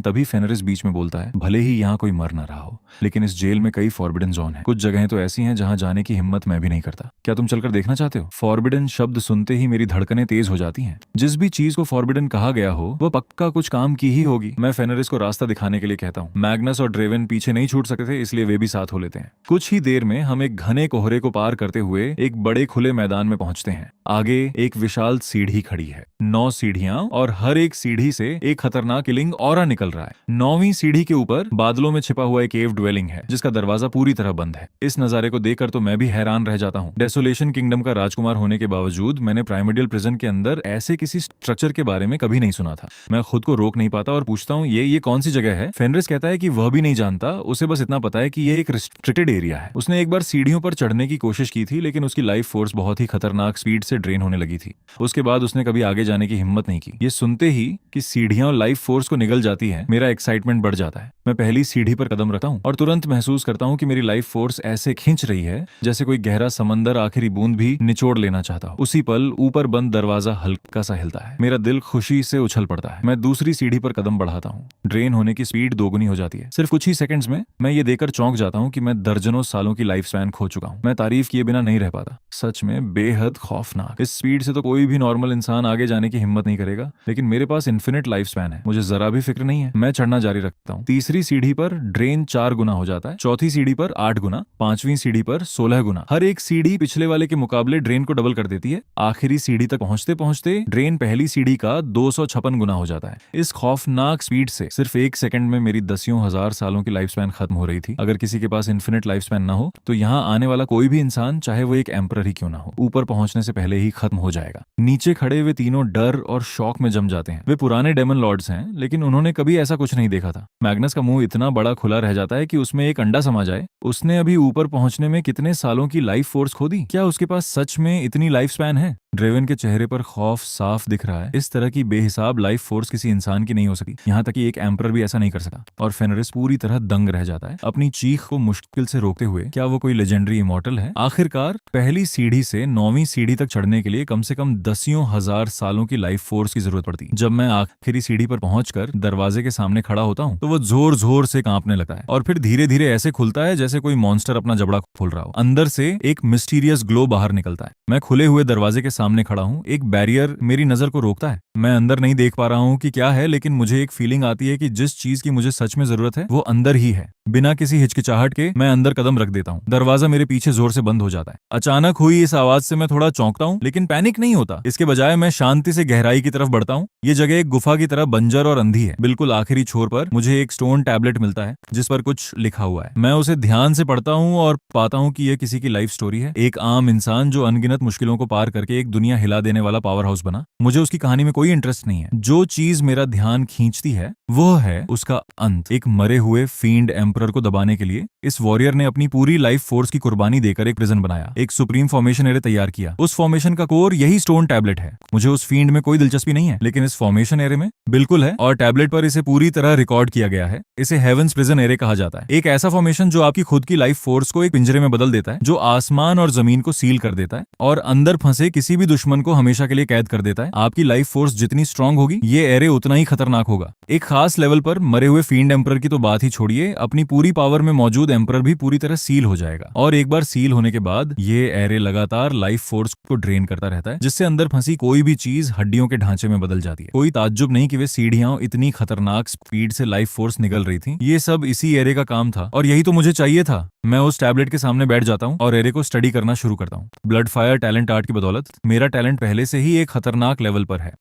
तभी फेनरिस बीच में बोलता है, भले ही यहाँ कोई मर ना रहा हो, लेकिन इस जेल में कई फॉरबिडन जोन है। कुछ जगहें तो ऐसी हैं जहाँ जाने की हिम्मत मैं भी नहीं करता। क्या तुम चलकर देखना चाहते हो? फॉरबिडन शब्द सुनते ही मेरी धड़कनें तेज हो जाती हैं। जिस भी चीज को फॉरबिडन कहा गया हो वह पक्का कुछ काम की ही होगी। मैं फेनरिस को रास्ता दिखाने के लिए कहता हूँ। मैग्नस और ड्रेवन पीछे नहीं छूट सकते थे, इसलिए वे भी साथ हो लेते हैं। कुछ ही देर में हम एक घने कोहरे को पार करते हुए एक बड़े खुले मैदान में पहुंचते हैं। आगे एक विशाल सीढ़ी खड़ी है, 9 सीढ़ियां, और हर एक सीढ़ी से एक खतरनाक किलिंग ऑरा निकल रहा है। 9वीं सीढ़ी के ऊपर बादलों में छिपा हुआ एक केव ड्वेलिंग है जिसका दरवाजा पूरी तरह बंद है। इस नजारे को देखकर तो मैं भी हैरान रह जाता हूँ। डेसोलेशन किंगडम का राजकुमार होने के बावजूद मैंने प्राइमोर्डियल प्रिजन के अंदर ऐसे किसी स्ट्रक्चर के बारे में कभी नहीं सुना था। मैं खुद को रोक नहीं पाता और पूछता हूँ, ये कौन सी जगह है? फेनरिस कहता है कि वह भी नहीं जानता, उसे बस इतना पता है कि ये एक रिस्ट्रिक्टेड एरिया है। उसने एक बार सीढ़ियों पर चढ़ने की कोशिश की थी, लेकिन उसकी लाइफ फोर्स बहुत ही खतरनाक स्पीड से ड्रेन होने लगी थी। उसके बाद उसने कभी आगे जाने की हिम्मत नहीं की। ये सुनते ही कि सीढ़ियां और लाइफ फोर्स को निगल जाती है, मेरा एक्साइटमेंट बढ़ जाता है। मैं पहली सीढ़ी पर कदम रखता हूँ और तुरंत महसूस करता हूँ कि मेरी लाइफ फोर्स ऐसे खींच रही है जैसे कोई गहरा समंदर आखिरी बूंद भी निचोड़ लेना चाहता हो। उसी पल ऊपर बंद दरवाजा हल्का सा हिलता है। मेरा दिल खुशी से उछल पड़ता है। मैं दूसरी सीढ़ी पर कदम बढ़ाता हूँ। ड्रेन होने की स्पीड दोगुनी हो जाती है। सिर्फ कुछ ही सेकंड्स में मैं ये देखकर चौंक जाता हूँ कि मैं दर्जनों सालों की लाइफ स्पैन खो चुका हूँ। मैं तारीफ किए बिना नहीं रह पाता। सच में बेहद खौफनाक। इस स्पीड से तो कोई भी नॉर्मल इंसान आगे जाने की हिम्मत नहीं करेगा, लेकिन मेरे पास इन्फिनिट लाइफ स्पैन है। मुझे जरा भी फिक्र नहीं है। मैं चढ़ना जारी रखता हूँ। तीसरी सीढ़ी पर ड्रेन 4 गुना हो जाता है, चौथी सीढ़ी पर 8 गुना, 5वीं सीढ़ी पर 16 गुना। हर एक सीढ़ी पिछले वाले के मुकाबले ड्रेन को डबल कर देती है। आखिरी सीढ़ी तक पहुंचते पहुंचते ड्रेन पहली सीढ़ी का 256 गुना हो जाता है। इस खौफनाक स्पीड से सिर्फ 1 सेकंड में मेरी दसियों हजार सालों की लाइफ स्पैन खत्म हो रही थी। अगर किसी के पास इन्फिनिट लाइफ स्पैन ना हो तो यहाँ आने वाला कोई भी इंसान, चाहे वो एक एम्परर ही क्यों ना हो, ऊपर पहुंचने से पहले ही खत्म हो जाएगा। नीचे खड़े वे तीनों डर और शौक में जम जाते हैं। वे पुराने डेमन लॉर्ड्स हैं, लेकिन उन्होंने कभी ऐसा कुछ नहीं देखा था। मैग्नस का मुंह इतना बड़ा खुला रह जाता है कि उसमें एक अंडा समा जाए। उसने अभी ऊपर पहुंचने में कितने सालों की लाइफ फोर्स खो दी? क्या उसके पास सच में इतनी लाइफ स्पैन है? ड्रेवन के चेहरे पर खौफ साफ दिख रहा है। इस तरह की बेहिसाब लाइफ फोर्स किसी इंसान की नहीं हो सकी। यहाँ तक कि एक एम्परर भी ऐसा नहीं कर सका। और फेनरिस पूरी तरह दंग रह जाता है, अपनी चीख को मुश्किल से रोकते हुए। क्या वो कोई लेजेंडरी इमॉर्टल है? आखिरकार पहली सीढ़ी से 9वीं सीढ़ी तक चढ़ने के लिए कम से कम दसियों हजार सालों की लाइफ फोर्स की जरूरत पड़ती। जब मैं आखिरी सीढ़ी पर पहुंचकर दरवाजे के सामने खड़ा होता हूँ तो वो जोर जोर से कांपने लगता है और फिर धीरे धीरे ऐसे खुलता है जैसे कोई मॉन्स्टर अपना जबड़ा खोल रहा हो। अंदर से एक मिस्टीरियस ग्लो बाहर निकलता है। मैं खुले हुए दरवाजे के सामने खड़ा हूँ। एक बैरियर मेरी नजर को रोकता है। मैं अंदर नहीं देख पा रहा हूँ कि क्या है, लेकिन मुझे एक फीलिंग आती है कि जिस चीज की मुझे सच में जरूरत है वो अंदर ही है। बिना किसी हिचकिचाहट के मैं अंदर कदम रख देता हूँ। दरवाजा मेरे पीछे जोर से बंद हो जाता है। अचानक हुई इस आवाज से मैं थोड़ा चौंकता हूँ, लेकिन पैनिक नहीं होता। इसके बजाय मैं शांति से गहराई की तरफ बढ़ता हूँ। ये जगह एक गुफा की तरह बंजर और अंधी है। बिल्कुल आखिरी छोर पर मुझे एक स्टोन टैबलेट मिलता है जिस पर कुछ लिखा हुआ है। मैं उसे ध्यान से पढ़ता हूँ और पाता हूँ कि यह किसी की लाइफ स्टोरी है। एक आम इंसान जो अनगिनत मुश्किलों को पार करके एक दुनिया हिला देने वाला पावर हाउस बना। मुझे उसकी कहानी में कोई इंटरेस्ट नहीं है। जो चीज मेरा ध्यान खींचती है वो है उसका अंत। एक मरे हुए फील्ड एम्परर को दबाने के लिए इस वॉरियर ने अपनी पूरी लाइफ फोर्स की कुर्बानी देकर एक प्रिजन बनाया, एक सुप्रीम फॉर्मेशन एरे तैयार किया। उस फॉर्मेशन का कोर यही स्टोन टैबलेट है। मुझे उस फील्ड में कोई दिलचस्पी नहीं है, लेकिन इस फॉर्मेशन एरे में बिल्कुल है, और टैबलेट पर इसे पूरी तरह रिकॉर्ड किया गया है। इसे हेवंस प्रिजन एरे कहा जाता है। एक ऐसा फॉर्मेशन जो आपकी खुद की लाइफ फोर्स को एक पिंजरे में बदल देता है, जो आसमान और जमीन को सील कर देता है और अंदर फंसे किसी भी दुश्मन को हमेशा के लिए कैद कर देता है। आपकी लाइफ फोर्स जितनी स्ट्रांग होगी, ये एरे उतना ही खतरनाक होगा। एक खास लेवल पर मरे हुए फील्ड एम्परर की तो बात ही छोड़िए, अपनी पूरी पावर में मौजूद एम्परर भी पूरी तरह सील हो जाएगा। और एक बार सील होने के बाद ये एरे लगातार लाइफ फोर्स को ड्रेन करता रहता है, जिससे अंदर फंसी कोई भी चीज हड्डियों के ढांचे में बदल जाती है। कोई ताज्जुब नहीं कि वे सीढ़ियां इतनी खतरनाक स्पीड से लाइफ फोर्स निकल रही थी। ये सब इसी एरे का काम था, और यही तो मुझे चाहिए था। मैं उस टैबलेट के सामने बैठ जाता हूँ और एरे को स्टडी करना शुरू करता हूँ। ब्लड फायर टैलेंट आर्ट की बदौलत मेरा टैलेंट पहले से ही एक खतरनाक लेवल पर है।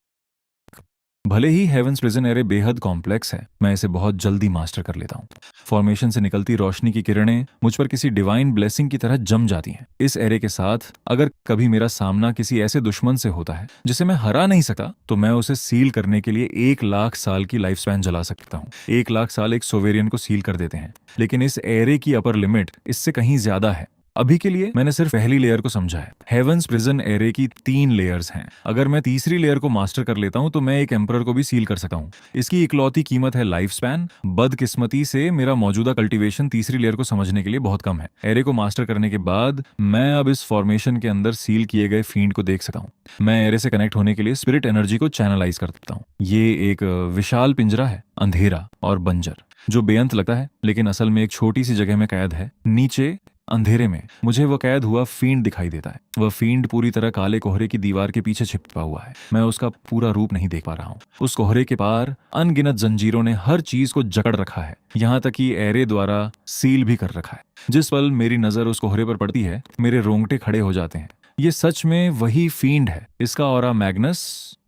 भले ही हेवंस प्रिजन एरे बेहद कॉम्प्लेक्स है, मैं इसे बहुत जल्दी मास्टर कर लेता हूँ। फॉर्मेशन से निकलती रोशनी की किरणें मुझ पर किसी डिवाइन ब्लेसिंग की तरह जम जाती हैं। इस एरे के साथ अगर कभी मेरा सामना किसी ऐसे दुश्मन से होता है जिसे मैं हरा नहीं सकता, तो मैं उसे सील करने के लिए 1,00,000 साल की लाइफ स्पैन जला सकता हूँ। 1,00,000 साल एक सोवेरियन को सील कर देते हैं, लेकिन इस एरे की अपर लिमिट इससे कहीं ज्यादा है। अभी के लिए मैंने सिर्फ पहली लेयर को समझा है। हेवंस प्रिजन एरे की 3 लेयर्स हैं। अगर मैं तीसरी लेयर को मास्टर कर लेता हूं, तो मैं एक एम्परर को भी सील कर सकता हूं। इसकी इकलौती कीमत है लाइफ स्पैन। बदकिस्मती से मेरा मौजूदा कल्टीवेशन तीसरी लेयर को समझने के लिए बहुत कम है। एरे को मास्टर करने के बाद मैं अब इस फॉर्मेशन के अंदर सील किए गए फील्ड को देख सकता हूं। मैं एरे से कनेक्ट होने के लिए स्पिरिट एनर्जी को चैनलाइज कर सकता हूं। ये एक विशाल पिंजरा है, अंधेरा और बंजर, जो बेअंत लगता है, लेकिन असल में एक छोटी सी जगह में कैद है। नीचे अंधेरे में मुझे वो कैद हुआ फींड दिखाई देता है। वह फींड पूरी तरह काले कोहरे की दीवार के पीछे छिपा हुआ है। मैं उसका पूरा रूप नहीं देख पा रहा हूँ। उस कोहरे के पार अनगिनत जंजीरों ने हर चीज को जकड़ रखा है, यहाँ तक कि एरे द्वारा सील भी कर रखा है। जिस पल मेरी नजर उस कोहरे पर पड़ती है, मेरे रोंगटे खड़े हो जाते हैं। ये सच में वही फींड है। इसका ऑरा मैग्नस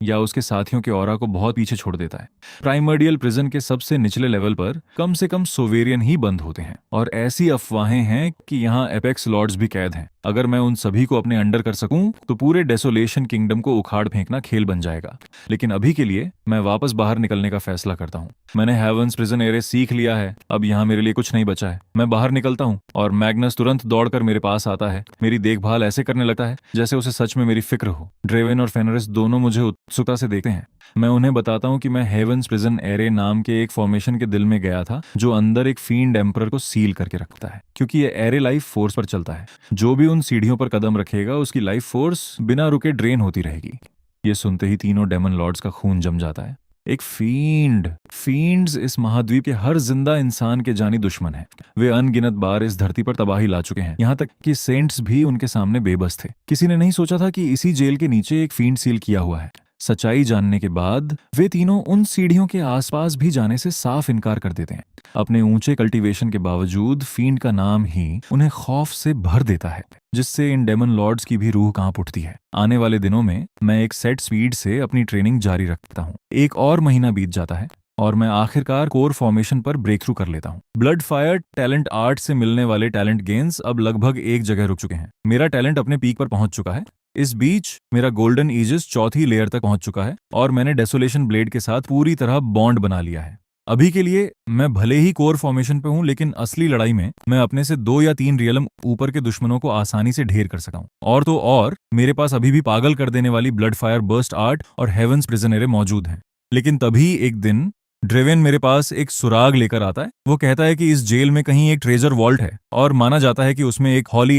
या उसके साथियों के ऑरा को बहुत पीछे छोड़ देता है। प्राइमर्डियल प्रिजन के सबसे निचले लेवल पर कम से कम सोवेरियन ही बंद होते हैं, और ऐसी अफवाहें हैं कि यहाँ एपेक्स लॉर्ड्स भी कैद हैं। अगर मैं उन सभी को अपने अंडर कर सकूं, तो पूरे डेसोलेशन किंगडम को उखाड़ फेंकना खेल बन जाएगा। लेकिन अभी के लिए मैं वापस बाहर निकलने का फैसला करता हूँ। मैंने हेवंस प्रिजन एरे सीख लिया है, अब यहाँ मेरे लिए कुछ नहीं बचा है। मैं बाहर निकलता हूँ और मैग्नस तुरंत दौड़कर मेरे पास आता है। मेरी देखभाल ऐसे करने लगता है जैसे उसे सच में मेरी फिक्र हो। ड्रेवन और फेनरिस दोनों मुझे उत्सुकता से देखते हैं। मैं उन्हें बताता हूँ कि मैं हेवंस प्रिजन एरे नाम के एक फॉर्मेशन के दिल में गया था, जो अंदर एक फील्ड एम्परर को सील करके रखता है, क्योंकि ये एरे लाइफ फोर्स पर चलता है। जो भी उन सीढ़ियों पर कदम रखेगा, उसकी लाइफ फोर्स बिना रुके ड्रेन होती रहेगी। ये सुनते ही तीनों डेमन लॉर्ड्स का खून जम जाता है। एक फींड्स इस महाद्वीप के हर जिंदा इंसान के जानी दुश्मन हैं। वे अनगिनत बार इस धरती पर तबाही ला चुके हैं, यहाँ तक कि सेंट्स भी उनके सामने बेबस थे। किसी ने नहीं सोचा था कि इसी जेल के नीचे एक फींड सील किया हुआ है। सच्चाई जानने के बाद वे तीनों उन सीढ़ियों के आसपास भी जाने से साफ इनकार कर देते हैं। अपने ऊंचे कल्टीवेशन के बावजूद फींड का नाम ही उन्हें खौफ से भर देता है, जिससे इन डेमन लॉर्ड्स की भी रूह कांप उठती है। आने वाले दिनों में मैं एक सेट स्पीड से अपनी ट्रेनिंग जारी रखता हूँ। एक और महीना बीत जाता है और मैं आखिरकार कोर फॉर्मेशन पर ब्रेक थ्रू कर लेता हूँ। ब्लड फायर टैलेंट आर्ट से मिलने वाले टैलेंट गेन्स अब लगभग एक जगह रुक चुके हैं। मेरा टैलेंट अपने पीक पर पहुंच चुका है। इस बीच मेरा गोल्डन ईजिस 4थी लेयर तक पहुंच चुका है और मैंने डेसोलेशन ब्लेड के साथ पूरी तरह बॉन्ड बना लिया है। अभी के लिए मैं भले ही कोर फॉर्मेशन पे हूं, लेकिन असली लड़ाई में मैं अपने से 2 या 3 रियलम ऊपर के दुश्मनों को आसानी से ढेर कर सका हूं। और तो और मेरे पास अभी भी पागल कर देने वाली ब्लड फायर बर्स्ट आर्ट और हेवंस प्रिजन एरे मौजूद हैं। लेकिन तभी एक दिन ड्रेवन मेरे पास एक सुराग लेकर आता है। वो कहता है कि इस जेल में कहीं एक ट्रेजर वॉल्ट है और माना जाता है कि उसमें एक होली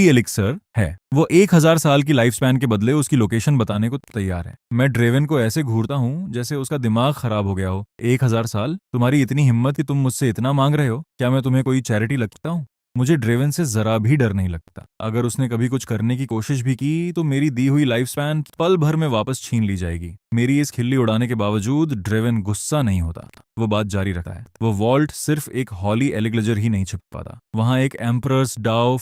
एलिक्सर है। वो 1,000 साल की लाइफ स्पैन के बदले उसकी लोकेशन बताने को तैयार है। मैं ड्रेवन को ऐसे घूरता हूँ जैसे उसका दिमाग खराब हो गया हो। 1,000 साल? तुम्हारी इतनी हिम्मत कि तुम मुझसे इतना मांग रहे हो? क्या मैं तुम्हें कोई चैरिटी लगता हूँ? मुझे ड्रेवन से जरा भी डर नहीं लगता। अगर उसने कभी कुछ करने की कोशिश भी की, तो मेरी दी हुई लाइफ स्पैन पल भर में वापस छीन ली जाएगी। मेरी इस खिल्ली उड़ाने के बावजूद ड्रेवन गुस्सा नहीं होता। वो बात जारी रखता है। वो वॉल्ट सिर्फ एक हॉली एलिग्लेजर ही नहीं छिप पाता, वहां एक एम्परर्स डाओ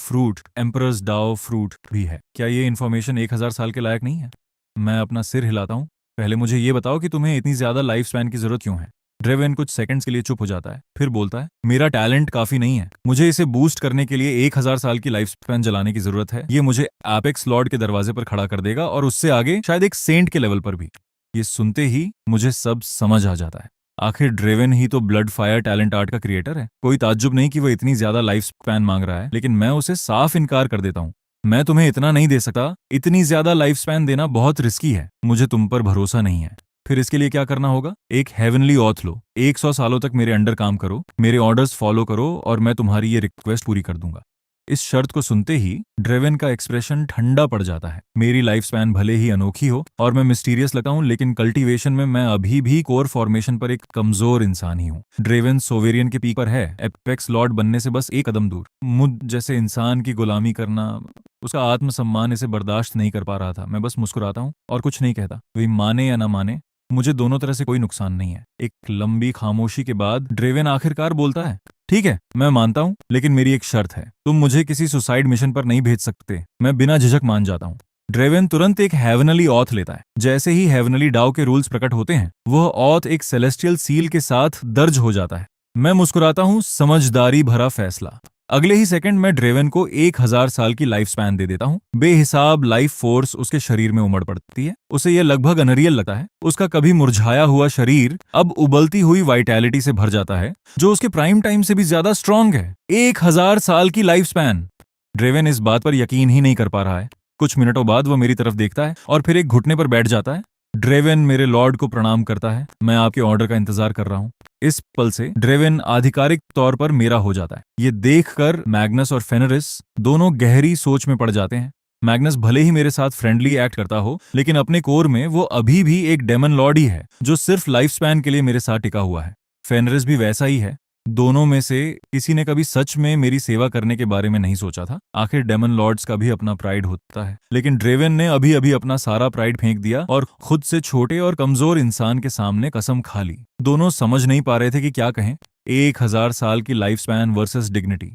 फ्रूट भी है। क्या ये इन्फॉर्मेशन 1,000 साल के लायक नहीं है? मैं अपना सिर हिलाता हूँ। पहले मुझे ये बताओ कि तुम्हें इतनी ज्यादा लाइफ स्पैन की जरूरत क्यों है? ड्रेवन कुछ सेकंड्स के लिए चुप हो जाता है, फिर बोलता है, मेरा टैलेंट काफी नहीं है। मुझे इसे बूस्ट करने के लिए 1,000 साल की लाइफ स्पैन जलाने की जरूरत है। ये मुझे एपेक्स लॉर्ड के दरवाजे पर खड़ा कर देगा, और उससे आगे शायद एक सेंट के लेवल पर भी। ये सुनते ही मुझे सब समझ आ जाता है। आखिर ड्रेवन ही तो ब्लड फायर टैलेंट आर्ट का क्रिएटर है। कोई ताज्जुब नहीं कि वो इतनी ज्यादा लाइफ स्पैन मांग रहा है, लेकिन मैं उसे साफ इनकार कर देता हूँ। मैं तुम्हें इतना नहीं दे सकता, इतनी ज्यादा लाइफ स्पैन देना बहुत रिस्की है, मुझे तुम पर भरोसा नहीं है। फिर इसके लिए क्या करना होगा? एक हेवनली ऑथ लो, 100 सालों तक मेरे अंडर काम करो, मेरे ऑर्डर्स फॉलो करो और मैं तुम्हारी ये रिक्वेस्ट पूरी कर दूंगा। इस शर्त को सुनते ही ड्रेवन का एक्सप्रेशन ठंडा पड़ जाता है। मेरी लाइफ स्पैन भले ही अनोखी हो और मैं मिस्टीरियस लगता हूं, लेकिन कल्टीवेशन में मैं अभी भी कोर फॉर्मेशन पर एक कमजोर इंसान ही हूं। ड्रेवन सोवेरियन के पीक पर है, एपेक्स लॉर्ड बनने से बस एक कदम दूर। मुझ जैसे इंसान की गुलामी करना, उसका आत्मसम्मान इसे बर्दाश्त नहीं कर पा रहा था। मैं बस मुस्कुराता हूँ और कुछ नहीं कहता। वे माने या ना माने, मुझे दोनों तरह से कोई नुकसान नहीं है। एक लंबी खामोशी के बाद ड्रेवन आखिरकार बोलता है, ठीक है, मैं मानता हूं, लेकिन मेरी एक शर्त है। तुम मुझे किसी सुसाइड मिशन पर नहीं भेज सकते। मैं बिना झिझक मान जाता हूं। ड्रेवन तुरंत एक हेवनली ऑथ लेता है। जैसे ही हेवनली डाव के रूल्स प्रकट होते हैं, वह ऑथ एक सेलेस्टियल सील के साथ दर्ज हो जाता है। मैं मुस्कुराता हूं, समझदारी भरा फैसला। अगले ही सेकंड मैं ड्रेवन को 1000 साल की लाइफ स्पैन दे देता हूं। बेहिसाब लाइफ फोर्स उसके शरीर में उमड़ पड़ती है। उसे यह लगभग अनरियल लगता है। उसका कभी मुरझाया हुआ शरीर अब उबलती हुई वाइटैलिटी से भर जाता है, जो उसके प्राइम टाइम से भी ज्यादा स्ट्रांग है। 1000 साल की लाइफ स्पैन! ड्रेवन इस बात पर यकीन ही नहीं कर पा रहा है। कुछ मिनटों बाद वह मेरी तरफ देखता है और फिर एक घुटने पर बैठ जाता है। ड्रेवन मेरे लॉर्ड को प्रणाम करता है। मैं आपके ऑर्डर का इंतजार कर रहा हूँ। इस पल से ड्रेवन आधिकारिक तौर पर मेरा हो जाता है। ये देखकर मैग्नस और फेनरिस दोनों गहरी सोच में पड़ जाते हैं। मैग्नस भले ही मेरे साथ फ्रेंडली एक्ट करता हो, लेकिन अपने कोर में वो अभी भी एक डेमन लॉर्ड ही है, जो सिर्फ लाइफ स्पैन के लिए मेरे साथ टिका हुआ है। फेनरिस भी वैसा ही है। दोनों में से किसी ने कभी सच में मेरी सेवा करने के बारे में नहीं सोचा था। आखिर डेमन लॉर्ड्स का भी अपना प्राइड होता है, लेकिन ड्रेवन ने अभी अभी अपना सारा प्राइड फेंक दिया और खुद से छोटे और कमजोर इंसान के सामने कसम खा ली। दोनों समझ नहीं पा रहे थे कि क्या कहें। 1000 साल की लाइफ स्पैन वर्सेस डिग्निटी,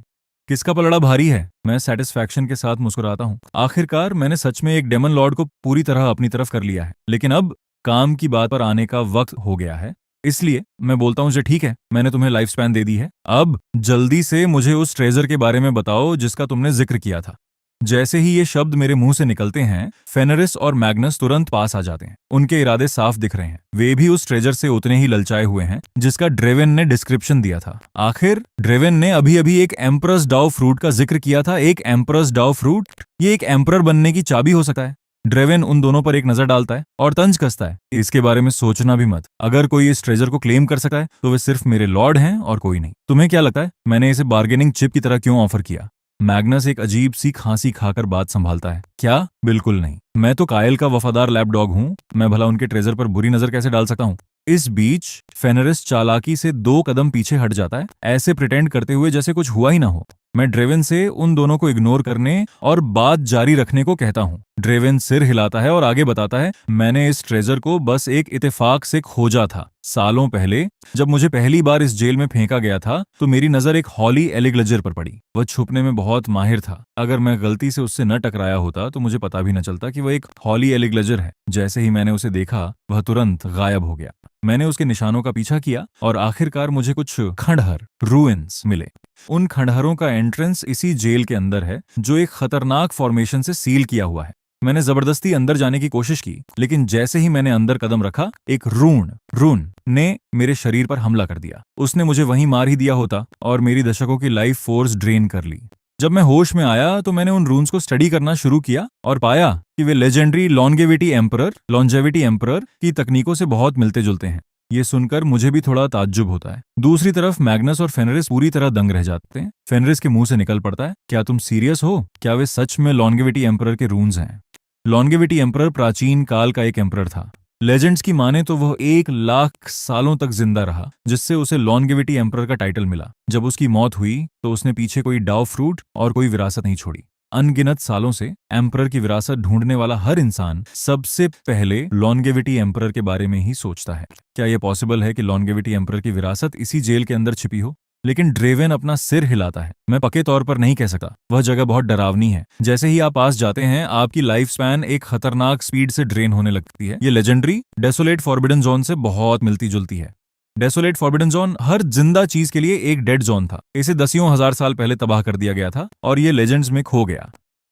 किसका पलड़ा भारी है? मैं सेटिस्फैक्शन के साथ मुस्कुराता हूँ। आखिरकार मैंने सच में एक डेमन लॉर्ड को पूरी तरह अपनी तरफ कर लिया है, लेकिन अब काम की बात पर आने का वक्त हो गया है। इसलिए मैं बोलता हूँ, ठीक है, मैंने तुम्हें लाइफ स्पैन दे दी है। अब जल्दी से मुझे उस ट्रेजर के बारे में बताओ जिसका तुमने जिक्र किया था। जैसे ही ये शब्द मेरे मुंह से निकलते हैं, फेनरिस और मैग्नस तुरंत पास आ जाते हैं। उनके इरादे साफ दिख रहे हैं। वे भी उस ट्रेजर से उतने ही ललचाए हुए हैं जिसका ड्रेवन ने डिस्क्रिप्शन दिया था। आखिर ड्रेवन ने अभी अभी एक एम्परस डाउ फ्रूट का जिक्र किया था। एक एम्परस डाउ फ्रूट, ये एक एम्परर बनने की चाबी हो सकता है। ड्रेवन उन दोनों पर एक नजर डालता है और तंज कसता है, इसके बारे में सोचना भी मत। अगर कोई इस ट्रेजर को क्लेम कर सकता है तो वे सिर्फ मेरे लॉर्ड हैं और कोई नहीं। तुम्हें क्या लगता है मैंने इसे बार्गेनिंग चिप की तरह क्यों ऑफर किया? मैग्नस एक अजीब सी खांसी खाकर बात संभालता है। क्या? बिल्कुल नहीं, मैं तो कायल का वफादार लैप डॉग हूँ। मैं भला उनके ट्रेजर पर बुरी नजर कैसे डाल सकता हूँ? इस बीच फेनरिस चालाकी से 2 कदम पीछे हट जाता है, ऐसे प्रिटेंड करते हुए जैसे कुछ हुआ ही ना हो। मैं ड्रेवन से उन दोनों को इग्नोर करने और बात जारी रखने को कहता हूँ। ड्रेवन सिर हिलाता है और आगे बताता है, मैंने इस ट्रेजर को बस एक इत्तेफाक से खोजा था। सालों पहले जब मुझे पहली बार इस जेल में फेंका गया था, तो मेरी नजर एक हॉली एलिग्लेजर पर पड़ी। वह छुपने में बहुत माहिर था। अगर मैं गलती से उससे न टकराया होता तो मुझे पता भी न चलता कि वह एक हॉली एलिग्लेजर है। जैसे ही मैंने उसे देखा, वह तुरंत गायब हो गया। मैंने उसके निशानों का पीछा किया और आखिरकार मुझे कुछ खंडहर, रूइंस मिले। उन खंडहरों का एंट्रेंस इसी जेल के अंदर है, जो एक खतरनाक फॉर्मेशन से सील किया हुआ है। मैंने जबरदस्ती अंदर जाने की कोशिश की, लेकिन जैसे ही मैंने अंदर कदम रखा, एक रून ने मेरे शरीर पर हमला कर दिया। उसने मुझे वहीं मार ही दिया होता और मेरी दशकों की लाइफ फोर्स ड्रेन कर ली। जब मैं होश में आया तो मैंने उन रून्स को स्टडी करना शुरू किया और पाया कि वे लेजेंडरी लॉन्गेविटी एम्परर की तकनीकों से बहुत मिलते जुलते हैं। ये सुनकर मुझे भी थोड़ा ताज्जुब होता है। दूसरी तरफ मैग्नस और फेनरिस पूरी तरह दंग रह जाते हैं। फेनरिस के मुंह से निकल पड़ता है, क्या तुम सीरियस हो? क्या वे सच में लॉन्गेविटी एम्परर के रून्स हैं? लॉन्गेविटी एम्परर प्राचीन काल का एक एम्परर था। लेजेंड्स की माने तो वह 1,00,000 सालों तक जिंदा रहा, जिससे उसे लॉन्गेविटी एम्परर का टाइटल मिला। जब उसकी मौत हुई तो उसने पीछे कोई डाव फ्रूट और कोई विरासत नहीं छोड़ी। अनगिनत सालों से एम्परर की विरासत ढूंढने वाला हर इंसान सबसे पहले लॉन्गेविटी एम्परर के बारे में ही सोचता है। क्या यह पॉसिबल है कि लॉन्गेविटी एम्परर की विरासत इसी जेल के अंदर छिपी हो? लेकिन ड्रेवन अपना सिर हिलाता है। मैं पक्के तौर पर नहीं कह सकता। वह जगह बहुत डरावनी है। जैसे ही आप पास जाते हैं, आपकी लाइफ स्पैन एक खतरनाक स्पीड से ड्रेन होने लगती है। ये लेजेंडरी डेसोलेट फॉरबिडन जोन से बहुत मिलती जुलती है। डेसोलेट फॉरबिडन जोन हर जिंदा चीज के लिए एक डेड जोन था। इसे दसियों हजार साल पहले तबाह कर दिया गया था और ये लेजेंड्स में खो गया।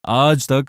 आज तक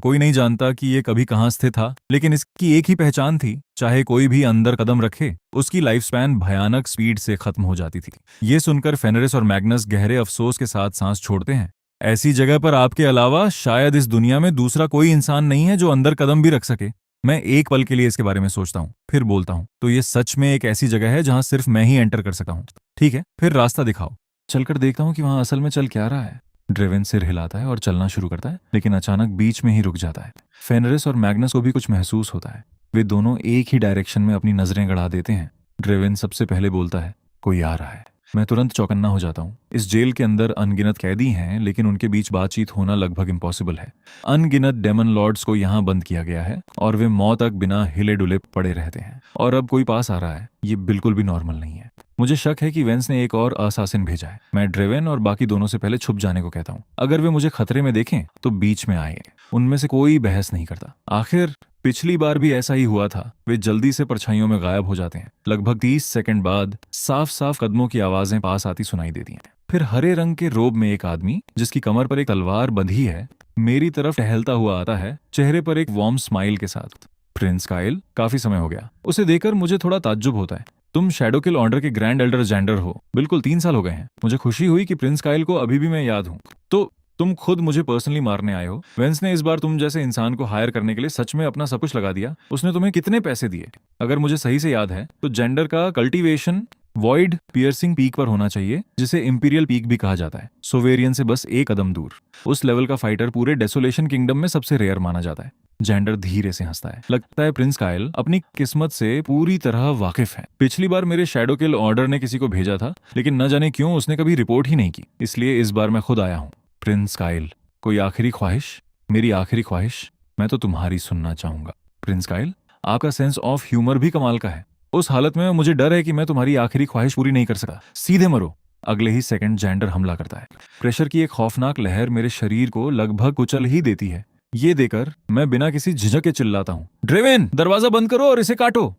कोई नहीं जानता कि ये कभी कहाँ स्थित था, लेकिन इसकी एक ही पहचान थी, चाहे कोई भी अंदर कदम रखे उसकी लाइफ स्पैन भयानक स्पीड से खत्म हो जाती थी। ये सुनकर फेनरिस और मैग्नस गहरे अफसोस के साथ सांस छोड़ते हैं। ऐसी जगह पर आपके अलावा शायद इस दुनिया में दूसरा कोई इंसान नहीं है जो अंदर कदम भी रख सके। मैं एक पल के लिए इसके बारे में सोचता हूँ, फिर बोलता हूँ, तो ये सच में एक ऐसी जगह है जहाँ सिर्फ मैं ही एंटर कर सकता हूँ। ठीक है, फिर रास्ता दिखाओ। चलकर देखता हूँ कि वहाँ असल में चल क्या रहा है। ड्रेवन सिर हिलाता है और चलना शुरू करता है, लेकिन अचानक बीच में ही रुक जाता है। फेनरिस और मैग्नस को भी कुछ महसूस होता है। वे दोनों एक ही डायरेक्शन में अपनी नजरें गड़ा देते हैं। ड्रेवन सबसे पहले बोलता है, कोई आ रहा है। मैं तुरंत चौकन्ना हो जाता हूँ। इस जेल के अंदर अनगिनत कैदी हैं, लेकिन उनके बीच बातचीत होना लगभग इम्पॉसिबल है। अनगिनत डेमन लॉर्ड्स को यहाँ बंद किया गया है और वे मौत तक बिना हिले डुले पड़े रहते हैं। और अब कोई पास आ रहा है, ये बिल्कुल भी नॉर्मल नहीं है। मुझे शक है कि वेंस ने एक और असासिन भेजा है। मैं ड्रेवन और बाकी दोनों से पहले छुप जाने को कहता हूँ। अगर वे मुझे खतरे में देखें तो बीच में आए। उनमें से कोई बहस नहीं करता। आखिर पिछली बार भी ऐसा ही हुआ था। वे जल्दी से परछाइयों में गायब हो जाते हैं। लगभग 30 सेकंड बाद साफ साफ कदमों की आवाजें पास आती सुनाई देती हैं। फिर हरे रंग के रोब में एक आदमी, जिसकी कमर पर एक तलवार बंधी है, मेरी तरफ टहलता हुआ आता है, चेहरे पर एक वार्म स्माइल के साथ। प्रिंस काइल, काफी समय हो गया। उसे देखकर मुझे थोड़ा ताज्जुब होता है। तुम शैडोकिल ऑर्डर के ग्रैंड एल्डर जेंडर हो। बिल्कुल 3 साल हो गए हैं। मुझे खुशी हुई कि प्रिंस काइल को अभी भी मैं याद हूँ। तो तुम खुद मुझे पर्सनली मारने आए हो। वेंस ने इस बार तुम जैसे इंसान को हायर करने के लिए सच में अपना सब कुछ लगा दिया। उसने तुम्हें कितने पैसे दिए? अगर मुझे सही से याद है तो जेंडर का कल्टीवेशन वॉइड पियर्सिंग पीक पर होना चाहिए, जिसे इंपीरियल पीक भी कहा जाता है। सोवेरियन से बस एक कदम दूर। उस लेवल का फाइटर पूरे डेसोलेशन किंगडम में सबसे रेयर माना जाता है। जेंडर धीरे से हंसता है। लगता है प्रिंस काइल अपनी किस्मत से पूरी तरह वाकिफ है। पिछली बार मेरे शैडोकिल ऑर्डर ने किसी को भेजा था, लेकिन न जाने क्यों उसने कभी रिपोर्ट ही नहीं की। इसलिए इस बार मैं खुद आया हूँ। प्रिंस काइल, कोई आखिरी ख्वाहिश? मेरी आखिरी ख्वाहिश? मैं तो तुम्हारी सुनना चाहूंगा। प्रिंस काइल, आपका सेंस ऑफ ह्यूमर भी कमाल का है। उस हालत में मुझे डर है कि मैं तुम्हारी आखिरी ख्वाहिश पूरी नहीं कर सकता। सीधे मरो। अगले ही सेकंड जेंडर हमला करता है। प्रेशर की एक खौफनाक लहर मेरे शरीर को लगभग कुचल ही देती है। ये देकर मैं बिना किसी झिझक के चिल्लाता हूँ, ड्रेवेन, दरवाजा बंद करो और इसे काटो।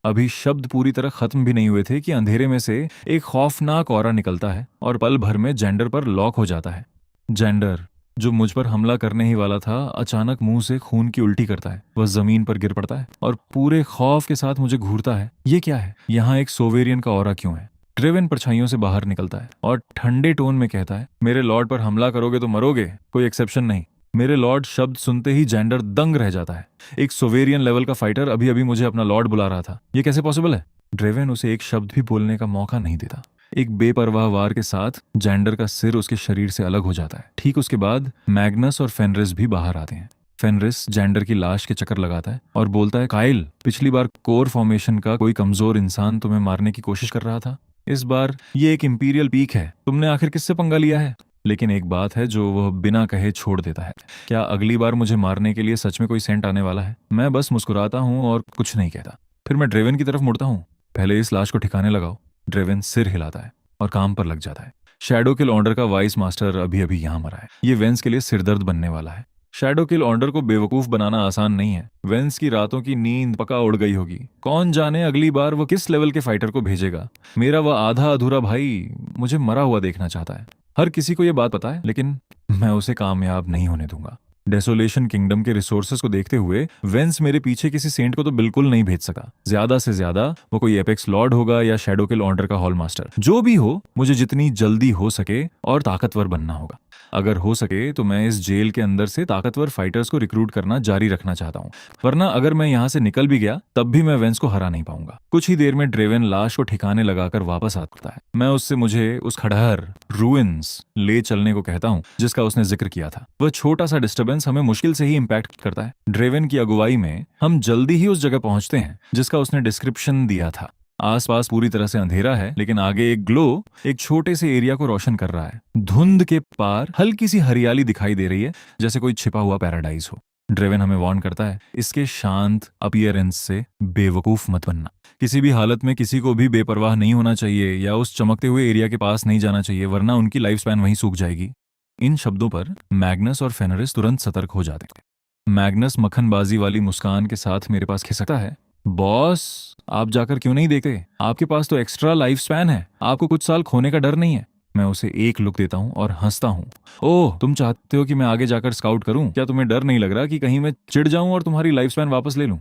अभी शब्द पूरी तरह खत्म भी नहीं हुए थे कि अंधेरे में से एक खौफनाक ऑरा निकलता है और पल भर में जेंडर पर लॉक हो जाता है। जेंडर, जो मुझ पर हमला करने ही वाला था, अचानक मुंह से खून की उल्टी करता है। वह जमीन पर गिर पड़ता है और पूरे खौफ के साथ मुझे घूरता है। ये क्या है? यहाँ एक सोवेरियन का ऑरा क्यों है? ड्रेवन परछाइयों से बाहर निकलता है और ठंडे टोन में कहता है, मेरे लॉर्ड पर हमला करोगे तो मरोगे, कोई एक्सेप्शन नहीं। मेरे लॉर्ड शब्द सुनते ही जेंडर दंग रह जाता है। एक सोवेरियन लेवल का फाइटर अभी अभी मुझे अपना लॉर्ड बुला रहा था। ये कैसे पॉसिबल है? ड्रेवन उसे एक शब्द भी बोलने का मौका नहीं देता। एक बेपरवाह वार के साथ जेंडर का सिर उसके शरीर से अलग हो जाता है। ठीक उसके बाद मैग्नस और फेनरिस भी बाहर आते हैं। फेनरिस जेंडर की लाश के चक्कर लगाता है और बोलता है, काइल, पिछली बार कोर फॉर्मेशन का कोई कमजोर इंसान तुम्हें मारने की कोशिश कर रहा था। इस बार ये एक इंपीरियल पीक है। तुमने आखिर किससे पंगा लिया है? लेकिन एक बात है जो वह बिना कहे छोड़ देता है। क्या अगली बार मुझे मारने के लिए सच में कोई सेंट आने वाला है? मैं बस मुस्कुराता हूँ और कुछ नहीं कहता। फिर मैं ड्रेवन की तरफ मुड़ता हूँ। पहले इस लाश को ठिकाने लगाओ। ड्रेवन सिर हिलाता है और काम पर लग जाता है। शैडोकिल ऑर्डर का वाइस मास्टर अभी अभी यहाँ मरा है। ये वेंस के लिए सिरदर्द बनने वाला है। शैडोकिल ऑर्डर को बेवकूफ बनाना आसान नहीं है। वेंस की रातों की नींद पक्का उड़ गई होगी। कौन जाने अगली बार वो किस लेवल के फाइटर को भेजेगा। मेरा वह आधा अधूरा भाई मुझे मरा हुआ देखना चाहता है। हर किसी को यह बात पता है, लेकिन मैं उसे कामयाब नहीं होने दूंगा। डेसोलेशन किंगडम के रिसोर्सेस को देखते हुए वेंस मेरे पीछे किसी सेंट को तो बिल्कुल नहीं भेज सका। ज्यादा से ज्यादा वो कोई एपेक्स लॉर्ड होगा या शैडोकिल ऑर्डर का हॉल मास्टर। जो भी हो, मुझे जितनी जल्दी हो सके और ताकतवर बनना होगा। अगर हो सके तो मैं इस जेल के अंदर से ताकतवर फाइटर्स को रिक्रूट करना जारी रखना चाहता हूँ, वरना अगर मैं यहाँ से निकल भी गया तब भी मैं वेंस को हरा नहीं पाऊंगा। कुछ ही देर में ड्रेवन लाश को ठिकाने लगाकर वापस आता है। मैं उससे मुझे उस खंडहर रूइंस ले चलने को कहता हूँ जिसका उसने जिक्र किया था। वह छोटा सा डिस्टर्बेंस हमें मुश्किल से ही इम्पैक्ट करता है। ड्रेवन की अगुवाई में हम जल्दी ही उस जगह पहुंचते हैं जिसका उसने डिस्क्रिप्शन दिया था। आसपास पूरी तरह से अंधेरा है, लेकिन आगे एक ग्लो एक छोटे से एरिया को रोशन कर रहा है। धुंध के पार हल्की सी हरियाली दिखाई दे रही है, जैसे कोई छिपा हुआ पैराडाइज हो। ड्रेवन हमें वार्न करता है, इसके शांत अपीयरेंस से बेवकूफ मत बनना। किसी भी हालत में किसी को भी बेपरवाह नहीं होना चाहिए या उस चमकते हुए एरिया के पास नहीं जाना चाहिए, वरना उनकी लाइफ स्पैन वहीं सूख जाएगी। इन शब्दों पर मैग्नस और फेनरिस तुरंत सतर्क हो जाते हैं। मैग्नस मक्खनबाजी वाली मुस्कान के साथ मेरे पास खिसकता है, बॉस, आप जाकर क्यों नहीं देखते? आपके पास तो एक्स्ट्रा लाइफ स्पैन है। आपको कुछ साल खोने का डर नहीं है। मैं उसे एक लुक देता हूँ और हंसता हूँ। ओह, तुम चाहते हो कि मैं आगे जाकर स्काउट करूँ? क्या तुम्हें डर नहीं लग रहा कि कहीं मैं चिढ़ जाऊं और तुम्हारी लाइफ स्पैन वापस ले लूं?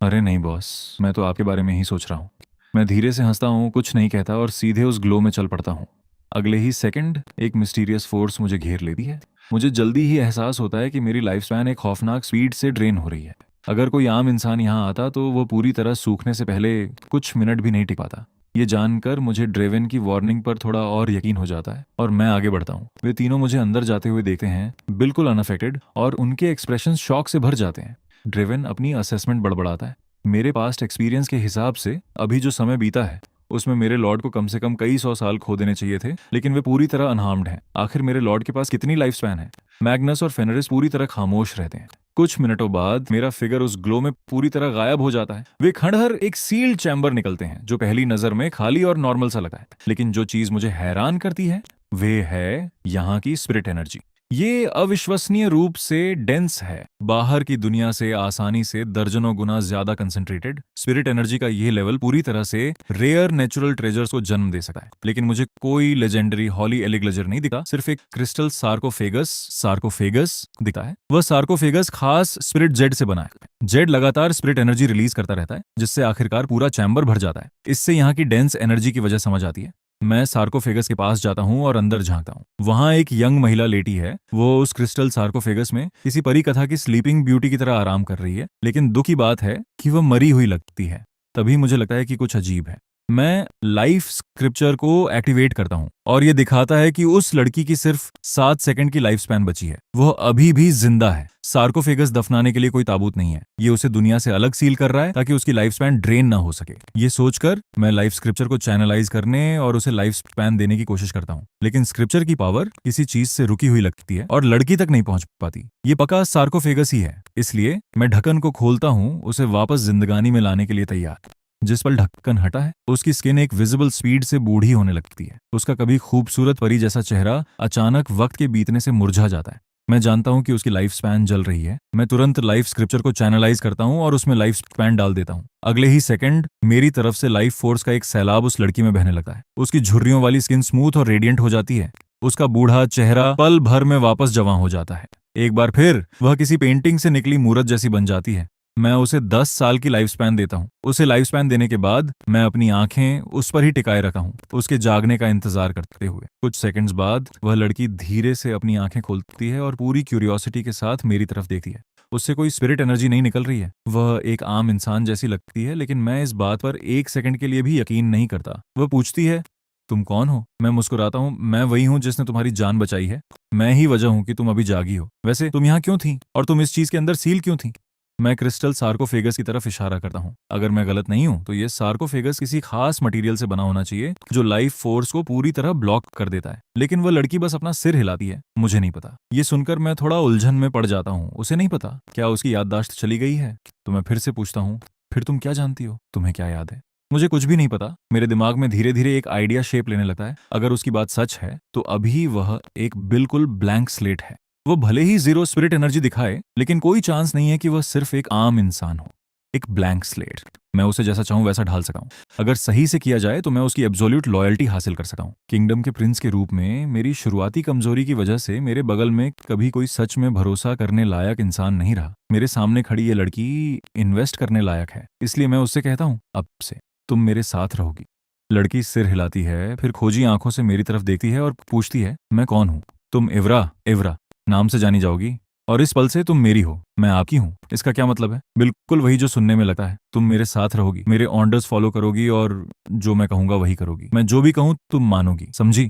अरे नहीं बॉस, मैं तो आपके बारे में ही सोच रहा हूँ। मैं धीरे से हंसता हूँ, कुछ नहीं कहता और सीधे उस ग्लो में चल पड़ता हूँ। अगले ही सेकंड एक मिस्टीरियस फोर्स मुझे घेर लेती है। मुझे जल्दी ही एहसास होता है कि मेरी लाइफ स्पैन एक खौफनाक स्पीड से ड्रेन हो रही है। अगर कोई आम इंसान यहाँ आता तो वो पूरी तरह सूखने से पहले कुछ मिनट भी नहीं टिक पाता। ये जानकर मुझे ड्रेवन की वार्निंग पर थोड़ा और यकीन हो जाता है और मैं आगे बढ़ता हूँ। वे तीनों मुझे अंदर जाते हुए देखते हैं, बिल्कुल अनअफेक्टेड, और उनके एक्सप्रेशन शॉक से भर जाते हैं। ड्रेवन अपनी असेसमेंट बड़बड़ाता है। मेरे पास्ट एक्सपीरियंस के हिसाब से अभी जो समय बीता है उसमें मेरे लॉर्ड को कम से कम कई सौ साल खो देने चाहिए थे, लेकिन वे पूरी तरह अनहार्म्ड हैं। आखिर मेरे लॉर्ड के पास कितनी लाइफ स्पैन है? मैग्नस और फेनरिस पूरी तरह खामोश रहते हैं। कुछ मिनटों बाद मेरा फिगर उस ग्लो में पूरी तरह गायब हो जाता है। वे खंडहर एक सील्ड चैम्बर निकलते हैं जो पहली नजर में खाली और नॉर्मल सा लगा है, लेकिन जो चीज मुझे हैरान करती है वे है यहाँ की स्पिरिट एनर्जी। ये अविश्वसनीय रूप से डेंस है, बाहर की दुनिया से आसानी से दर्जनों गुना ज्यादा कंसंट्रेटेड। स्पिरिट एनर्जी का ये लेवल पूरी तरह से रेयर नेचुरल ट्रेजर्स को जन्म दे सकता है, लेकिन मुझे कोई लेजेंडरी हॉली एलिग्लेजर नहीं दिखा, सिर्फ एक क्रिस्टल सार्कोफेगस दिखा है। वह सार्कोफेगस खास स्पिरिट जेड से बना है। जेड लगातार स्पिरिट एनर्जी रिलीज करता रहता है, जिससे आखिरकार पूरा चैम्बर भर जाता है। इससे यहाँ की डेंस एनर्जी की वजह समझ आती है। मैं सार्कोफेगस के पास जाता हूँ और अंदर झांकता हूँ। वहां एक यंग महिला लेटी है। वो उस क्रिस्टल सार्कोफेगस में किसी परी कथा की स्लीपिंग ब्यूटी की तरह आराम कर रही है, लेकिन दुख की बात है कि वह मरी हुई लगती है। तभी मुझे लगता है कि कुछ अजीब है। मैं लाइफ स्क्रिप्चर को एक्टिवेट करता हूँ और यह दिखाता है कि उस लड़की की सिर्फ 7 सेकंड की लाइफ स्पैन बची है। वह अभी भी जिंदा है। सार्कोफेगस दफनाने के लिए कोई ताबूत नहीं है। ये उसे दुनिया से अलग सील कर रहा है ताकि उसकी लाइफ स्पैन ड्रेन ना हो सके। ये सोचकर मैं लाइफ स्क्रिप्चर को चैनलाइज करने और उसे लाइफ स्पैन देने की कोशिश करता हूँ, लेकिन स्क्रिप्चर की पावर किसी चीज से रुकी हुई लगती है और लड़की तक नहीं पहुंच पाती। ये पक्का सार्कोफेगस ही है, इसलिए मैं ढक्कन को खोलता हूँ, उसे वापस जिंदगानी में लाने के लिए तैयार। जिस पल ढक्कन हटा है उसकी स्किन एक विजिबल स्पीड से बूढ़ी होने लगती है। उसका कभी खूबसूरत परी जैसा चेहरा अचानक वक्त के बीतने से मुरझा जाता है। मैं जानता हूं कि उसकी लाइफ स्पैन जल रही है। मैं तुरंत लाइफ स्क्रिप्चर को चैनलाइज करता हूं और उसमें लाइफ स्पैन डाल देता हूं। अगले ही सेकंड मेरी तरफ से लाइफ फोर्स का एक सैलाब उस लड़की में बहने लगता है। उसकी झुर्रियों वाली स्किन स्मूथ और रेडिएंट हो जाती है। उसका बूढ़ा चेहरा पल भर में वापस जवां हो जाता है। एक बार फिर वह किसी पेंटिंग से निकली मूर्त जैसी बन जाती है। मैं उसे 10 साल की लाइफ स्पैन देता हूँ। उसे लाइफ स्पैन देने के बाद मैं अपनी आंखें उस पर ही टिकाए रखा हूँ, उसके जागने का इंतजार करते हुए। कुछ सेकंड्स बाद वह लड़की धीरे से अपनी आंखें खोलती है और पूरी क्यूरियोसिटी के साथ मेरी तरफ देखती है। उससे कोई स्पिरिट एनर्जी नहीं निकल रही है। वह एक आम इंसान जैसी लगती है, लेकिन मैं इस बात पर एक सेकंड के लिए भी यकीन नहीं करता। वह पूछती है, तुम कौन हो? मैं मुस्कुराता हूँ। मैं वही हूँ जिसने तुम्हारी जान बचाई है। मैं ही वजह हूँ कि तुम अभी जागी हो। वैसे तुम यहाँ क्यों थी और तुम इस चीज के अंदर सील क्यों थी? मैं क्रिस्टल सार्कोफेगस की तरफ इशारा करता हूँ। अगर मैं गलत नहीं हूँ तो ये सार्कोफेगस किसी खास मटेरियल से बना होना चाहिए जो लाइफ फोर्स को पूरी तरह ब्लॉक कर देता है, लेकिन वह लड़की बस अपना सिर हिलाती है। मुझे नहीं पता। ये सुनकर मैं थोड़ा उलझन में पड़ जाता हूँ। उसे नहीं पता, क्या उसकी याददाश्त चली गई है? तो मैं फिर से पूछता हूँ, फिर तुम क्या जानती हो? तुम्हें क्या याद है? मुझे कुछ भी नहीं पता। मेरे दिमाग में धीरे धीरे एक आइडिया शेप लेने लगता है। अगर उसकी बात सच है तो अभी वह एक बिल्कुल ब्लैंक स्लेट है। वो भले ही जीरो स्पिरिट एनर्जी दिखाए, लेकिन कोई चांस नहीं है कि वह सिर्फ एक आम इंसान हो। एक ब्लैंक स्लेट। मैं उसे जैसा चाहूं वैसा ढाल सका हूं। अगर सही से किया जाए तो मैं उसकी एब्सोल्यूट लॉयल्टी हासिल कर सका हूं। किंगडम के प्रिंस के रूप में मेरी शुरुआती कमजोरी की वजह से मेरे बगल में कभी कोई सच में भरोसा करने लायक इंसान नहीं रहा। मेरे सामने खड़ी ये लड़की इन्वेस्ट करने लायक है, इसलिए मैं उससे कहता हूँ, अब से तुम मेरे साथ रहोगी। लड़की सिर हिलाती है, फिर खोजी आंखों से मेरी तरफ देखती है और पूछती है, मैं कौन हूँ? तुम एवरा नाम से जानी जाओगी, और इस पल से तुम मेरी हो, मैं आपकी हूँ। इसका क्या मतलब है? बिल्कुल वही जो सुनने में लगता है। तुम मेरे साथ रहोगी, मेरे ऑर्डर्स फॉलो करोगी और जो मैं कहूंगा वही करोगी। मैं जो भी कहूँ तुम मानोगी, समझी?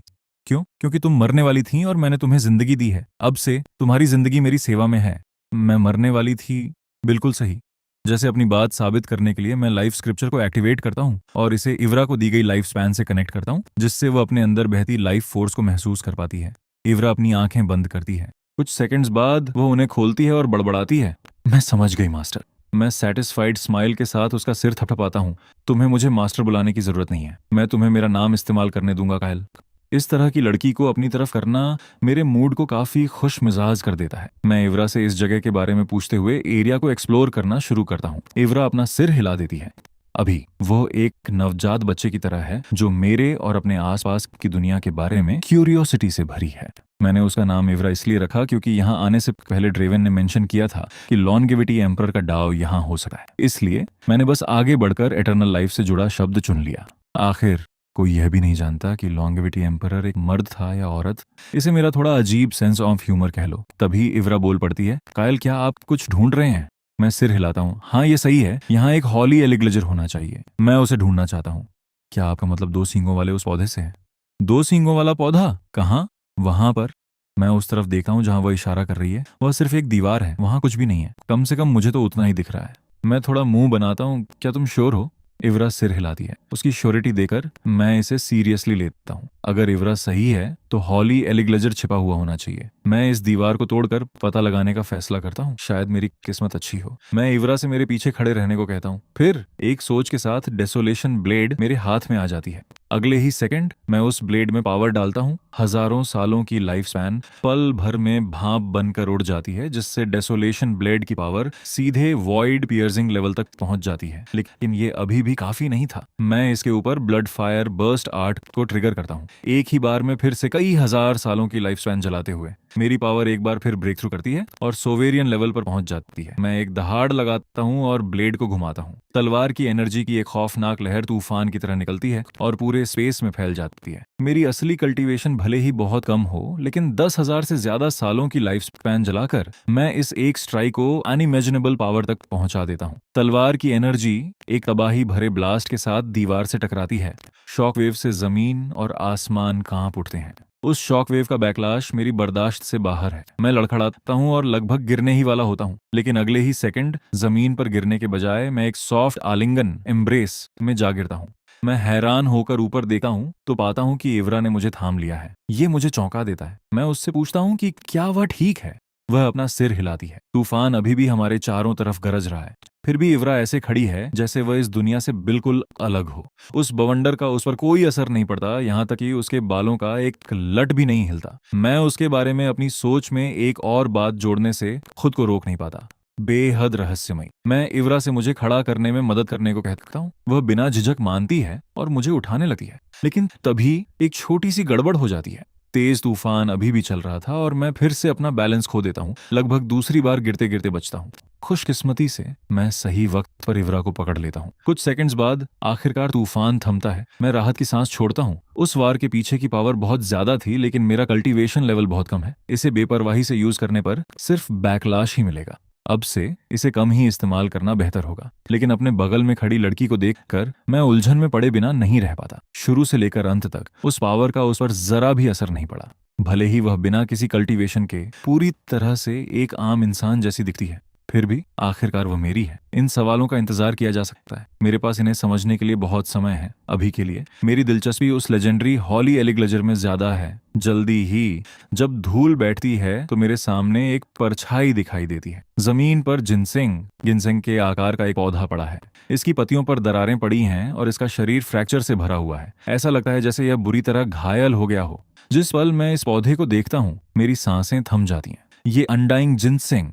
क्यों? क्योंकि तुम मरने वाली थी और मैंने तुम्हें जिंदगी दी है। अब से तुम्हारी जिंदगी मेरी सेवा में है। मैं मरने वाली थी, बिल्कुल सही। जैसे अपनी बात साबित करने के लिए मैं लाइफ स्क्रिप्चर को एक्टिवेट करता हूँ और इसे इवरा को दी गई लाइफ स्पैन से कनेक्ट करता हूँ, जिससे वो अपने अंदर बहती लाइफ फोर्स को महसूस कर पाती है। इवरा अपनी आंखें बंद करती है। कुछ सेकंड्स बाद वो उन्हें खोलती है और बड़बड़ाती है, मैं समझ गई मास्टर। मैं सेटिस्फाइड स्माइल के साथ उसका सिर थपथपाता हूँ। तुम्हें मुझे मास्टर बुलाने की जरूरत नहीं है। मैं तुम्हें मेरा नाम इस्तेमाल करने दूंगा कायल। इस तरह की लड़की को अपनी तरफ करना मेरे मूड को काफी खुश मिजाज कर देता है। मैं इवरा से इस जगह के बारे में पूछते हुए एरिया को एक्सप्लोर करना शुरू करता हूँ। इवरा अपना सिर हिला देती है। अभी वो एक नवजात बच्चे की तरह है जो मेरे और अपने आसपास की दुनिया के बारे में क्यूरियोसिटी से भरी है। मैंने उसका नाम इवरा इसलिए रखा क्योंकि यहाँ आने से पहले ड्रेवन ने मेंशन किया था कि लॉन्गेविटी एम्परर का डाव यहाँ हो सकता है, इसलिए मैंने बस आगे बढ़कर एटर्नल लाइफ से जुड़ा शब्द चुन लिया। आखिर कोई यह भी नहीं जानता कि लॉन्गेविटी एम्परर एक मर्द था या औरत। इसे मेरा थोड़ा अजीब सेंस ऑफ ह्यूमर कह लो। तभी इवरा बोल पड़ती है, कायल क्या आप कुछ ढूंढ रहे हैं? मैं सिर हिलाता हूँ। हाँ ये सही है, यहाँ एक हॉली एलिग्लेजर होना चाहिए, मैं उसे ढूंढना चाहता हूँ। क्या आपका मतलब दो सींगों वाले उस पौधे से है? दो सींगों वाला पौधा कहाँ? वहां पर। मैं उस तरफ देखता हूँ जहां वह इशारा कर रही है। वह सिर्फ एक दीवार है, वहां कुछ भी नहीं है। कम से कम मुझे तो उतना ही दिख रहा है। मैं थोड़ा मुंह बनाता हूँ, क्या तुम श्योर हो? इवरा सिर हिलाती है। उसकी श्योरिटी देकर मैं इसे सीरियसली लेता हूँ। अगर इवरा सही है तो हॉली एलिग्लेजर छिपा हुआ होना चाहिए। मैं इस दीवार को तोड़कर पता लगाने का फैसला करता हूँ। शायद मेरी किस्मत अच्छी हो। मैं इवरा से मेरे पीछे खड़े रहने को कहता हूँ। फिर एक सोच के साथ डेसोलेशन ब्लेड मेरे हाथ में आ जाती है। अगले ही सेकंड मैं उस ब्लेड में पावर डालता हूँ। हजारों सालों की लाइफ स्पैन पल भर में भाप बनकर उड़ जाती है, जिससे डेसोलेशन ब्लेड की पावर सीधे वॉइड पियर्सिंग लेवल तक पहुंच जाती है। लेकिन ये अभी भी काफी नहीं था। मैं इसके ऊपर ब्लड फायर बर्स्ट आर्ट को ट्रिगर करता हूँ। एक ही बार में फिर से कई हजार सालों की लाइफ स्पैन जलाते हुए मेरी पावर एक बार फिर ब्रेक थ्रू करती है और सोवेरियन लेवल पर पहुंच जाती है। मैं एक दहाड़ लगाता हूं और ब्लेड को घुमाता हूं। तलवार की एनर्जी की एक खौफनाक लहर तूफान की तरह निकलती है और पूरे स्पेस में फैल जाती है। मेरी असली कल्टीवेशन भले ही बहुत कम हो, लेकिन 10,000 से ज्यादा सालों की लाइफ स्पैन जलाकर मैं इस एक स्ट्राइक को अनइमेजिनेबल पावर तक पहुंचा देता हूं। तलवार की एनर्जी एक तबाही भरे ब्लास्ट के साथ दीवार से टकराती है। शॉकवेव से जमीन और आसमान कांप उठते हैं। उस शॉकवेव का बैकलाश मेरी बर्दाश्त से बाहर है। मैं लड़खड़ाता हूं और लगभग गिरने ही वाला होता हूं, लेकिन अगले ही सेकंड जमीन पर गिरने के बजाय मैं एक सॉफ्ट आलिंगन एम्ब्रेस में जा गिरता हूं। मैं हैरान होकर ऊपर देखता हूं तो पाता हूं कि इवरा ने मुझे थाम लिया है। ये मुझे चौंका देता है। मैं उससे पूछता हूं कि क्या वह ठीक है। वह अपना सिर हिलाती है। तूफान अभी भी हमारे चारों तरफ गरज रहा है, फिर भी इवरा ऐसे खड़ी है जैसे वह इस दुनिया से बिल्कुल अलग हो। उस बवंडर का उस पर कोई असर नहीं पड़ता, यहाँ तक कि उसके बालों का एक लट भी नहीं हिलता। मैं उसके बारे में अपनी सोच में एक और बात जोड़ने से खुद को रोक नहीं पाता। बेहद रहस्यमयी। मैं इवरा से मुझे खड़ा करने में मदद करने को कहता हूँ। वह बिना झिझक मानती है और मुझे उठाने लगती है, लेकिन तभी एक छोटी सी गड़बड़ हो जाती है। तेज तूफान अभी भी चल रहा था और मैं फिर से अपना बैलेंस खो देता हूँ। लगभग दूसरी बार गिरते गिरते बचता हूँ। खुशकिस्मती से मैं सही वक्त पर इवरा को पकड़ लेता हूँ। कुछ सेकंड्स बाद आखिरकार तूफान थमता है। मैं राहत की सांस छोड़ता हूँ। उस वार के पीछे की पावर बहुत ज्यादा थी, लेकिन मेरा कल्टीवेशन लेवल बहुत कम है। इसे बेपरवाही से यूज करने पर सिर्फ बैकलाश ही मिलेगा। अब से इसे कम ही इस्तेमाल करना बेहतर होगा। लेकिन अपने बगल में खड़ी लड़की को देखकर मैं उलझन में पड़े बिना नहीं रह पाता। शुरू से लेकर अंत तक उस पावर का उस पर जरा भी असर नहीं पड़ा। भले ही वह बिना किसी कल्टीवेशन के पूरी तरह से एक आम इंसान जैसी दिखती है, फिर भी आखिरकार वह मेरी है। इन सवालों का इंतजार किया जा सकता है। मेरे पास इन्हें समझने के लिए बहुत समय है। अभी के लिए मेरी दिलचस्पी उस लेजेंडरी हॉली एलिग्लेजर में ज्यादा है। जल्दी ही जब धूल बैठती है तो मेरे सामने एक परछाई दिखाई देती है। जमीन पर जिनसेंग के आकार का एक पौधा पड़ा है। इसकी पत्तियों पर दरारें पड़ी हैं और इसका शरीर फ्रैक्चर से भरा हुआ है। ऐसा लगता है जैसे यह बुरी तरह घायल हो गया हो। जिस पल मैं इस पौधे को देखता हूँ मेरी सांसें थम जाती हैं। ये अनडाइंग जिनसेंग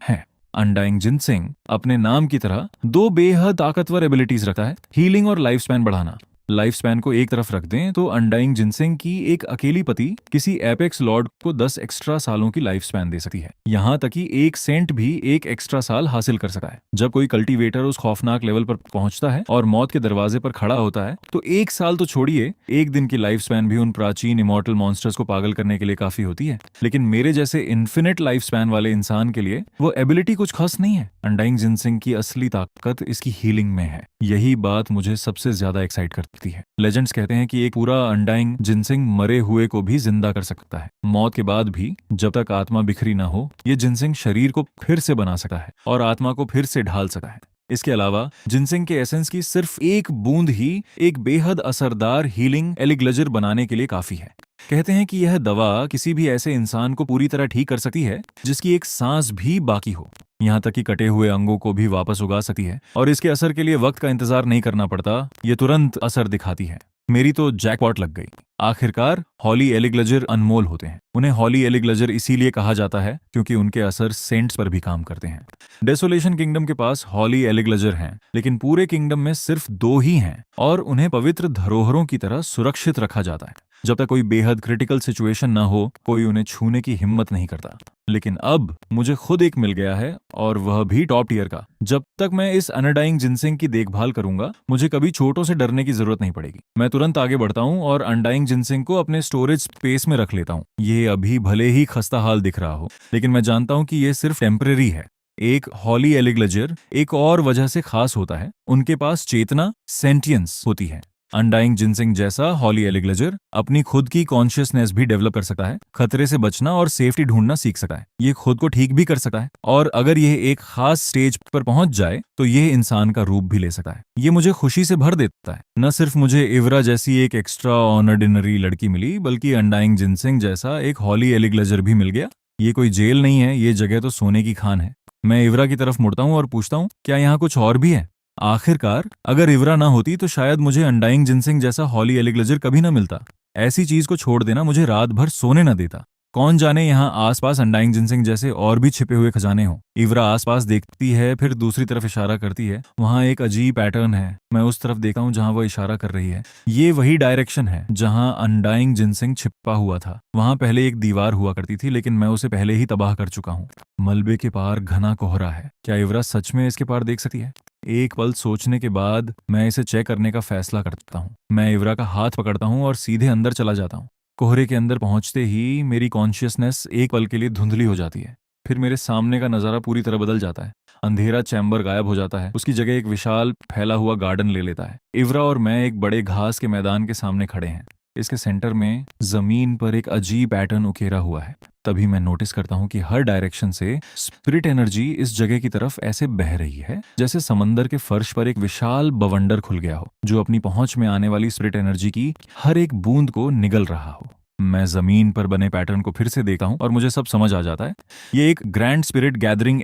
है। अनडाइंग जिनसेंग अपने नाम की तरह दो बेहद ताकतवर एबिलिटीज रखता है, हीलिंग और लाइफ स्पैन बढ़ाना। लाइफ स्पैन को एक तरफ रख दें तो अनडाइंग जिनसेंग की एक अकेली पति किसी एपेक्स लॉर्ड को 10 एक्स्ट्रा सालों की लाइफ स्पैन दे सकती है। यहाँ तक कि एक सेंट भी एक एक्स्ट्रा साल हासिल कर सकता है। जब कोई कल्टीवेटर उस खौफनाक लेवल पर पहुंचता है और मौत के दरवाजे पर खड़ा होता है तो 1 साल तो छोड़िए, एक दिन की लाइफ स्पैन भी उन प्राचीन इमॉर्टल मॉन्स्टर्स को पागल करने के लिए काफी होती है। लेकिन मेरे जैसे इन्फिनिट लाइफ स्पैन वाले इंसान के लिए वो एबिलिटी कुछ खास नहीं है। अनडाइंग जिनसेंग की असली ताकत इसकी हीलिंग में है। यही बात मुझे सबसे ज्यादा एक्साइट करती है। लेजेंड्स कहते हैं कि एक पूरा अनडाइंग जिनसेंग मरे हुए को भी जिंदा कर सकता है। मौत के बाद भी जब तक आत्मा बिखरी ना हो, ये जिनसेंग शरीर को फिर से बना सकता है और आत्मा को फिर से ढाल सकता है। इसके अलावा जिनसेंग के एसेंस की सिर्फ एक बूंद ही एक बेहद असरदार हीलिंग एलिग्लेजर बनाने के लिए काफी है। कहते हैं कि यह दवा किसी भी ऐसे इंसान को पूरी तरह ठीक कर सकती है जिसकी एक सांस भी बाकी हो, यहाँ तक कि कटे हुए अंगों को भी वापस उगा सकती है। और इसके असर के लिए वक्त का इंतजार नहीं करना पड़ता, ये तुरंत असर दिखाती है। मेरी तो जैकपॉट लग गई। आखिरकार हॉली एलिग्लेजर अनमोल होते हैं। उन्हें हॉली एलिग्लेजर इसीलिए कहा जाता है क्योंकि उनके असर सेंट्स पर भी काम करते हैं। डेसोलेशन किंगडम के पास हॉली एलिग्लेजर हैं, लेकिन पूरे किंगडम में सिर्फ 2 ही हैं और उन्हें पवित्र धरोहरों की तरह सुरक्षित रखा जाता है। जब तक कोई बेहद क्रिटिकल सिचुएशन ना हो, कोई उन्हें छूने की हिम्मत नहीं करता। लेकिन अब मुझे खुद एक मिल गया है, और वह भी टॉप टियर का। जब तक मैं इस अनडाइंग जिनसिंग की देखभाल करूंगा, मुझे कभी चोटों से डरने की जरूरत नहीं पड़ेगी। मैं तुरंत आगे बढ़ता हूं और अनडाइंग जिनसिंग को अपने स्टोरेज स्पेस में रख लेता हूं। ये अभी भले ही खस्ता हाल दिख रहा हो, लेकिन मैं जानता हूं कि ये सिर्फ टेम्परेरी है। एक हॉली एलिग्लेजर एक और वजह से खास होता है, उनके पास चेतना, सेंटियंस होती है। अनडाइंग जिनसिंग जैसा हॉली एलिग्लेजर अपनी खुद की कॉन्शियसनेस भी डेवलप कर सकता है, खतरे से बचना और सेफ्टी ढूंढना सीख सकता है। ये खुद को ठीक भी कर सकता है, और अगर यह एक खास स्टेज पर पहुंच जाए तो यह इंसान का रूप भी ले सकता है। ये मुझे खुशी से भर देता है। न सिर्फ मुझे इवरा जैसी एक एक्स्ट्रा ऑर्डिनरी लड़की मिली, बल्कि अनडाइंग जिनसिंग जैसा एक हॉली एलिग्लेजर भी मिल गया। ये कोई जेल नहीं है, ये जगह तो सोने की खान है। मैं इवरा की तरफ मुड़ता हूँ और पूछता हूँ, क्या यहाँ कुछ और भी है? आखिरकार अगर इवरा ना होती तो शायद मुझे अनडाइंग जिनसिंग जैसा हॉली एलिग्लेजर कभी ना मिलता। ऐसी चीज को छोड़ देना मुझे रात भर सोने न देता। कौन जाने यहाँ आसपास अनडाइंग जिनसिंग जैसे और भी छिपे हुए खजाने हों। इवरा आसपास देखती है, फिर दूसरी तरफ इशारा करती है। वहाँ एक अजीब पैटर्न है। मैं उस तरफ देखता हूँ जहाँ वह इशारा कर रही है। ये वही डायरेक्शन है जहाँ अनडाइंग जिनसिंग छिपा हुआ था। वहाँ पहले एक दीवार हुआ करती थी, लेकिन मैं उसे पहले ही तबाह कर चुका हूँ। मलबे के पार घना कोहरा है। क्या इवरा सच में इसके पार देख सकती है? एक पल सोचने के बाद मैं इसे चेक करने का फैसला करता हूँ। मैं इवरा का हाथ पकड़ता हूँ और सीधे अंदर चला जाता हूँ। कोहरे के अंदर पहुंचते ही मेरी कॉन्शियसनेस एक पल के लिए धुंधली हो जाती है। फिर मेरे सामने का नजारा पूरी तरह बदल जाता है। अंधेरा चैम्बर गायब हो जाता है, उसकी जगह एक विशाल फैला हुआ गार्डन ले लेता है। इवरा और मैं एक बड़े घास के मैदान के सामने खड़े हैं। इसके सेंटर में जमीन पर एक अजीब पैटर्न उकेरा हुआ है। तभी मैं नोटिस करता हूँ कि हर डायरेक्शन से स्पिरिट एनर्जी इस जगह की तरफ ऐसे बह रही है जैसे समंदर के फर्श पर एक विशाल बवंडर खुल गया हो, जो अपनी पहुंच में आने वाली स्पिरिट एनर्जी की हर एक बूंद को निगल रहा हो। मैं जमीन पर बने पैटर्न को फिर से देखता हूँ और मुझे सब समझ आ जाता है। ये एक ग्रैंड स्पिरिट गैदरिंग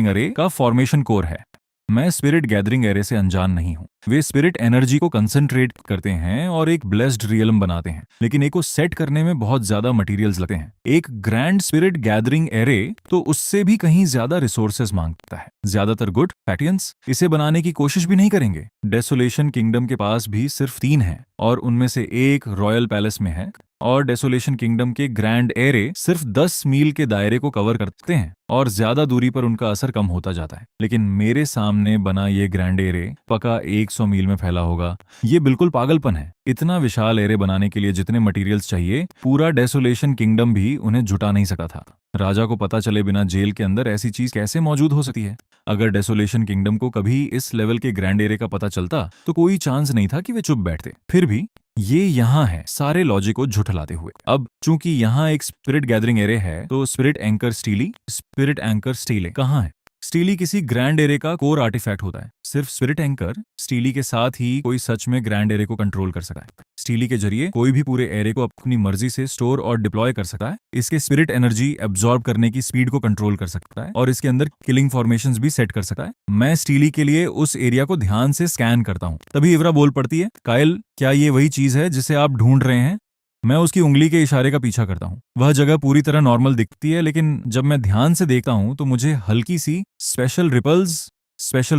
एरे का फॉर्मेशन कोर है। मैं स्पिरिट गैदरिंग एरे से अनजान नहीं हूँ। वे स्पिरिट एनर्जी को कंसंट्रेट करते हैं और एक ब्लेस्ड रियलम बनाते हैं, लेकिन एक को सेट करने में बहुत ज्यादा मटेरियल्स लगते हैं। एक ग्रैंड स्पिरिट गैदरिंग एरे तो उससे भी कहीं ज्यादा रिसोर्सेज मांगता है। ज्यादातर गुड पैटियंस इसे बनाने की कोशिश भी नहीं करेंगे। डेसोलेशन किंगडम के पास भी सिर्फ 3 हैं, और उनमें से एक रॉयल पैलेस में है। और डेसोलेशन किंगडम के ग्रैंड एरे सिर्फ 10 मील के दायरे को कवर करते हैं, और ज्यादा दूरी पर उनका असर कम होता जाता है। लेकिन मेरे सामने बना ये ग्रैंड एरे पक्का 100 मील में फैला होगा। ये बिल्कुल पागलपन है। इतना विशाल एरे बनाने के लिए जितने मटेरियल्स चाहिए, पूरा डेसोलेशन किंगडम भी उन्हें जुटा नहीं सका था। राजा को पता चले बिना जेल के अंदर ऐसी चीज कैसे मौजूद हो सकती है? अगर डेसोलेशन किंगडम को कभी इस लेवल के ग्रैंड एरे का पता चलता तो कोई चांस नहीं था कि वे चुप बैठते। फिर भी ये यहाँ है, सारे लॉजिक को झुठलाते हुए। अब चूंकि यहाँ एक स्पिरिट गैदरिंग एरे है, तो स्पिरिट एंकर स्टीली कहाँ है? स्टीली किसी ग्रैंड एरे का कोर आर्टिफैक्ट होता है। सिर्फ स्पिरिट एंकर स्टीली के साथ ही कोई सच में ग्रैंड एरे को कंट्रोल कर सकता है। स्टीली के जरिए कोई भी पूरे एरे को अपनी मर्जी से स्टोर और डिप्लॉय कर सकता है। इसके स्पिरिट एनर्जी एब्जॉर्ब करने की स्पीड को कंट्रोल कर सकता है, और इसके अंदर किलिंग फॉर्मेशंस भी सेट कर सकता है। मैं स्टीली के लिए उस एरिया को ध्यान से स्कैन करता हूँ। तभी इवरा बोल पड़ती है, कायल, क्या ये वही चीज है जिसे आप ढूंढ रहे हैं? मैं उसकी उंगली के इशारे का पीछा करता हूँ। वह जगह पूरी तरह नॉर्मल दिखती है, लेकिन जब मैं ध्यान से देखता हूँ तो मुझे हल्की सी स्पेशल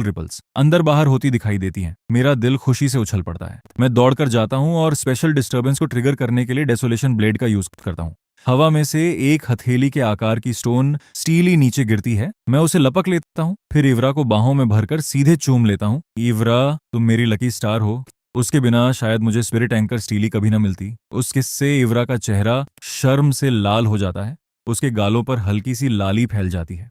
रिपल्स अंदर बाहर होती दिखाई देती हैं। मेरा दिल खुशी से उछल पड़ता है। मैं दौड़कर जाता हूँ और स्पेशल डिस्टर्बेंस को ट्रिगर करने के लिए डेसोलेशन ब्लेड का यूज करता हूँ। हवा में से एक हथेली के आकार की स्टोन स्टीली नीचे गिरती है। मैं उसे लपक लेता हूँ, फिर इवरा को बाहों में भरकर सीधे चूम लेता हूँ। इवरा, तुम मेरी लकी स्टार हो। उसके बिना शायद मुझे स्पिरिट एंकर स्टीली कभी ना मिलती। उस किस्से इवरा का चेहरा शर्म से लाल हो जाता है। उसके गालों पर हल्की सी लाली फैल जाती है।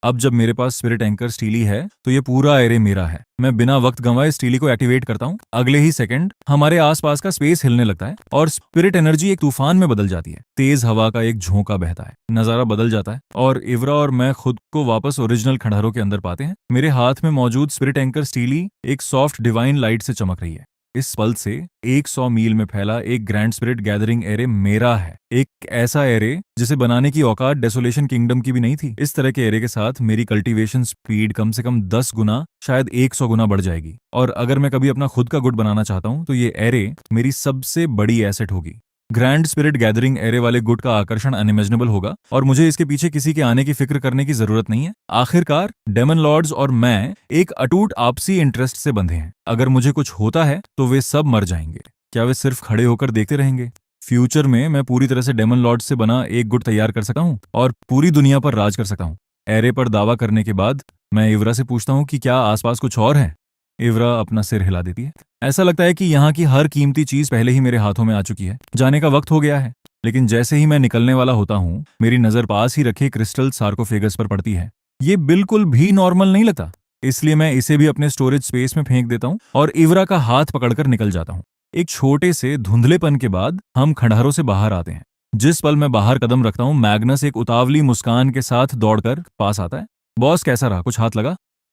अब जब मेरे पास स्पिरिट एंकर स्टीली है तो ये पूरा एरे मेरा है। मैं बिना वक्त गंवाए स्टीली को एक्टिवेट करता हूँ। अगले ही सेकंड हमारे आसपास का स्पेस हिलने लगता है और स्पिरिट एनर्जी एक तूफान में बदल जाती है। तेज हवा का एक झोंका बहता है, नजारा बदल जाता है, और इवरा और मैं खुद को वापस ओरिजिनल खंडहरों के अंदर पाते हैं। मेरे हाथ में मौजूद स्पिरिट एंकर स्टीली एक सॉफ्ट डिवाइन लाइट से चमक रही है। इस पल से 100 मील में फैला एक ग्रैंड स्पिरिट गैदरिंग एरे मेरा है। एक ऐसा एरे जिसे बनाने की औकात डेसोलेशन किंगडम की भी नहीं थी। इस तरह के एरे के साथ मेरी कल्टीवेशन स्पीड कम से कम 10 गुना, शायद 100 गुना बढ़ जाएगी। और अगर मैं कभी अपना खुद का गुड बनाना चाहता हूँ तो ये एरे मेरी सबसे बड़ी एसेट होगी। ग्रैंड स्पिरिट गैदरिंग एरे वाले गुट का आकर्षण अनइमेजिनेबल होगा और मुझे इसके पीछे किसी के आने की फिक्र करने की जरूरत नहीं है। आखिरकार डेमन लॉर्ड्स और मैं एक अटूट आपसी इंटरेस्ट से बंधे हैं। अगर मुझे कुछ होता है तो वे सब मर जाएंगे। क्या वे सिर्फ खड़े होकर देखते रहेंगे? फ्यूचर में मैं पूरी तरह से डेमन लॉर्ड से बना एक गुट तैयार कर सकता हूँ और पूरी दुनिया पर राज कर सकता हूँ। एरे पर दावा करने के बाद मैं इवरा से पूछता हूँ कि क्या आसपास कुछ और है। इवरा अपना सिर हिला देती है। ऐसा लगता है कि यहाँ की हर कीमती चीज पहले ही मेरे हाथों में आ चुकी है। जाने का वक्त हो गया है। लेकिन जैसे ही मैं निकलने वाला होता हूँ, मेरी नजर पास ही रखे क्रिस्टल सार्कोफेगस पर पड़ती है। ये बिल्कुल भी नॉर्मल नहीं लगता, इसलिए मैं इसे भी अपने स्टोरेज स्पेस में फेंक देता हूँ और इवरा का हाथ पकड़कर निकल जाता हूँ। एक छोटे से धुंधलेपन के बाद हम खंडहरों से बाहर आते हैं। जिस पल मैं बाहर कदम रखता हूँ, मैग्नस एक उतावली मुस्कान के साथ दौड़कर पास आता है। बॉस, कैसा रहा? कुछ हाथ लगा?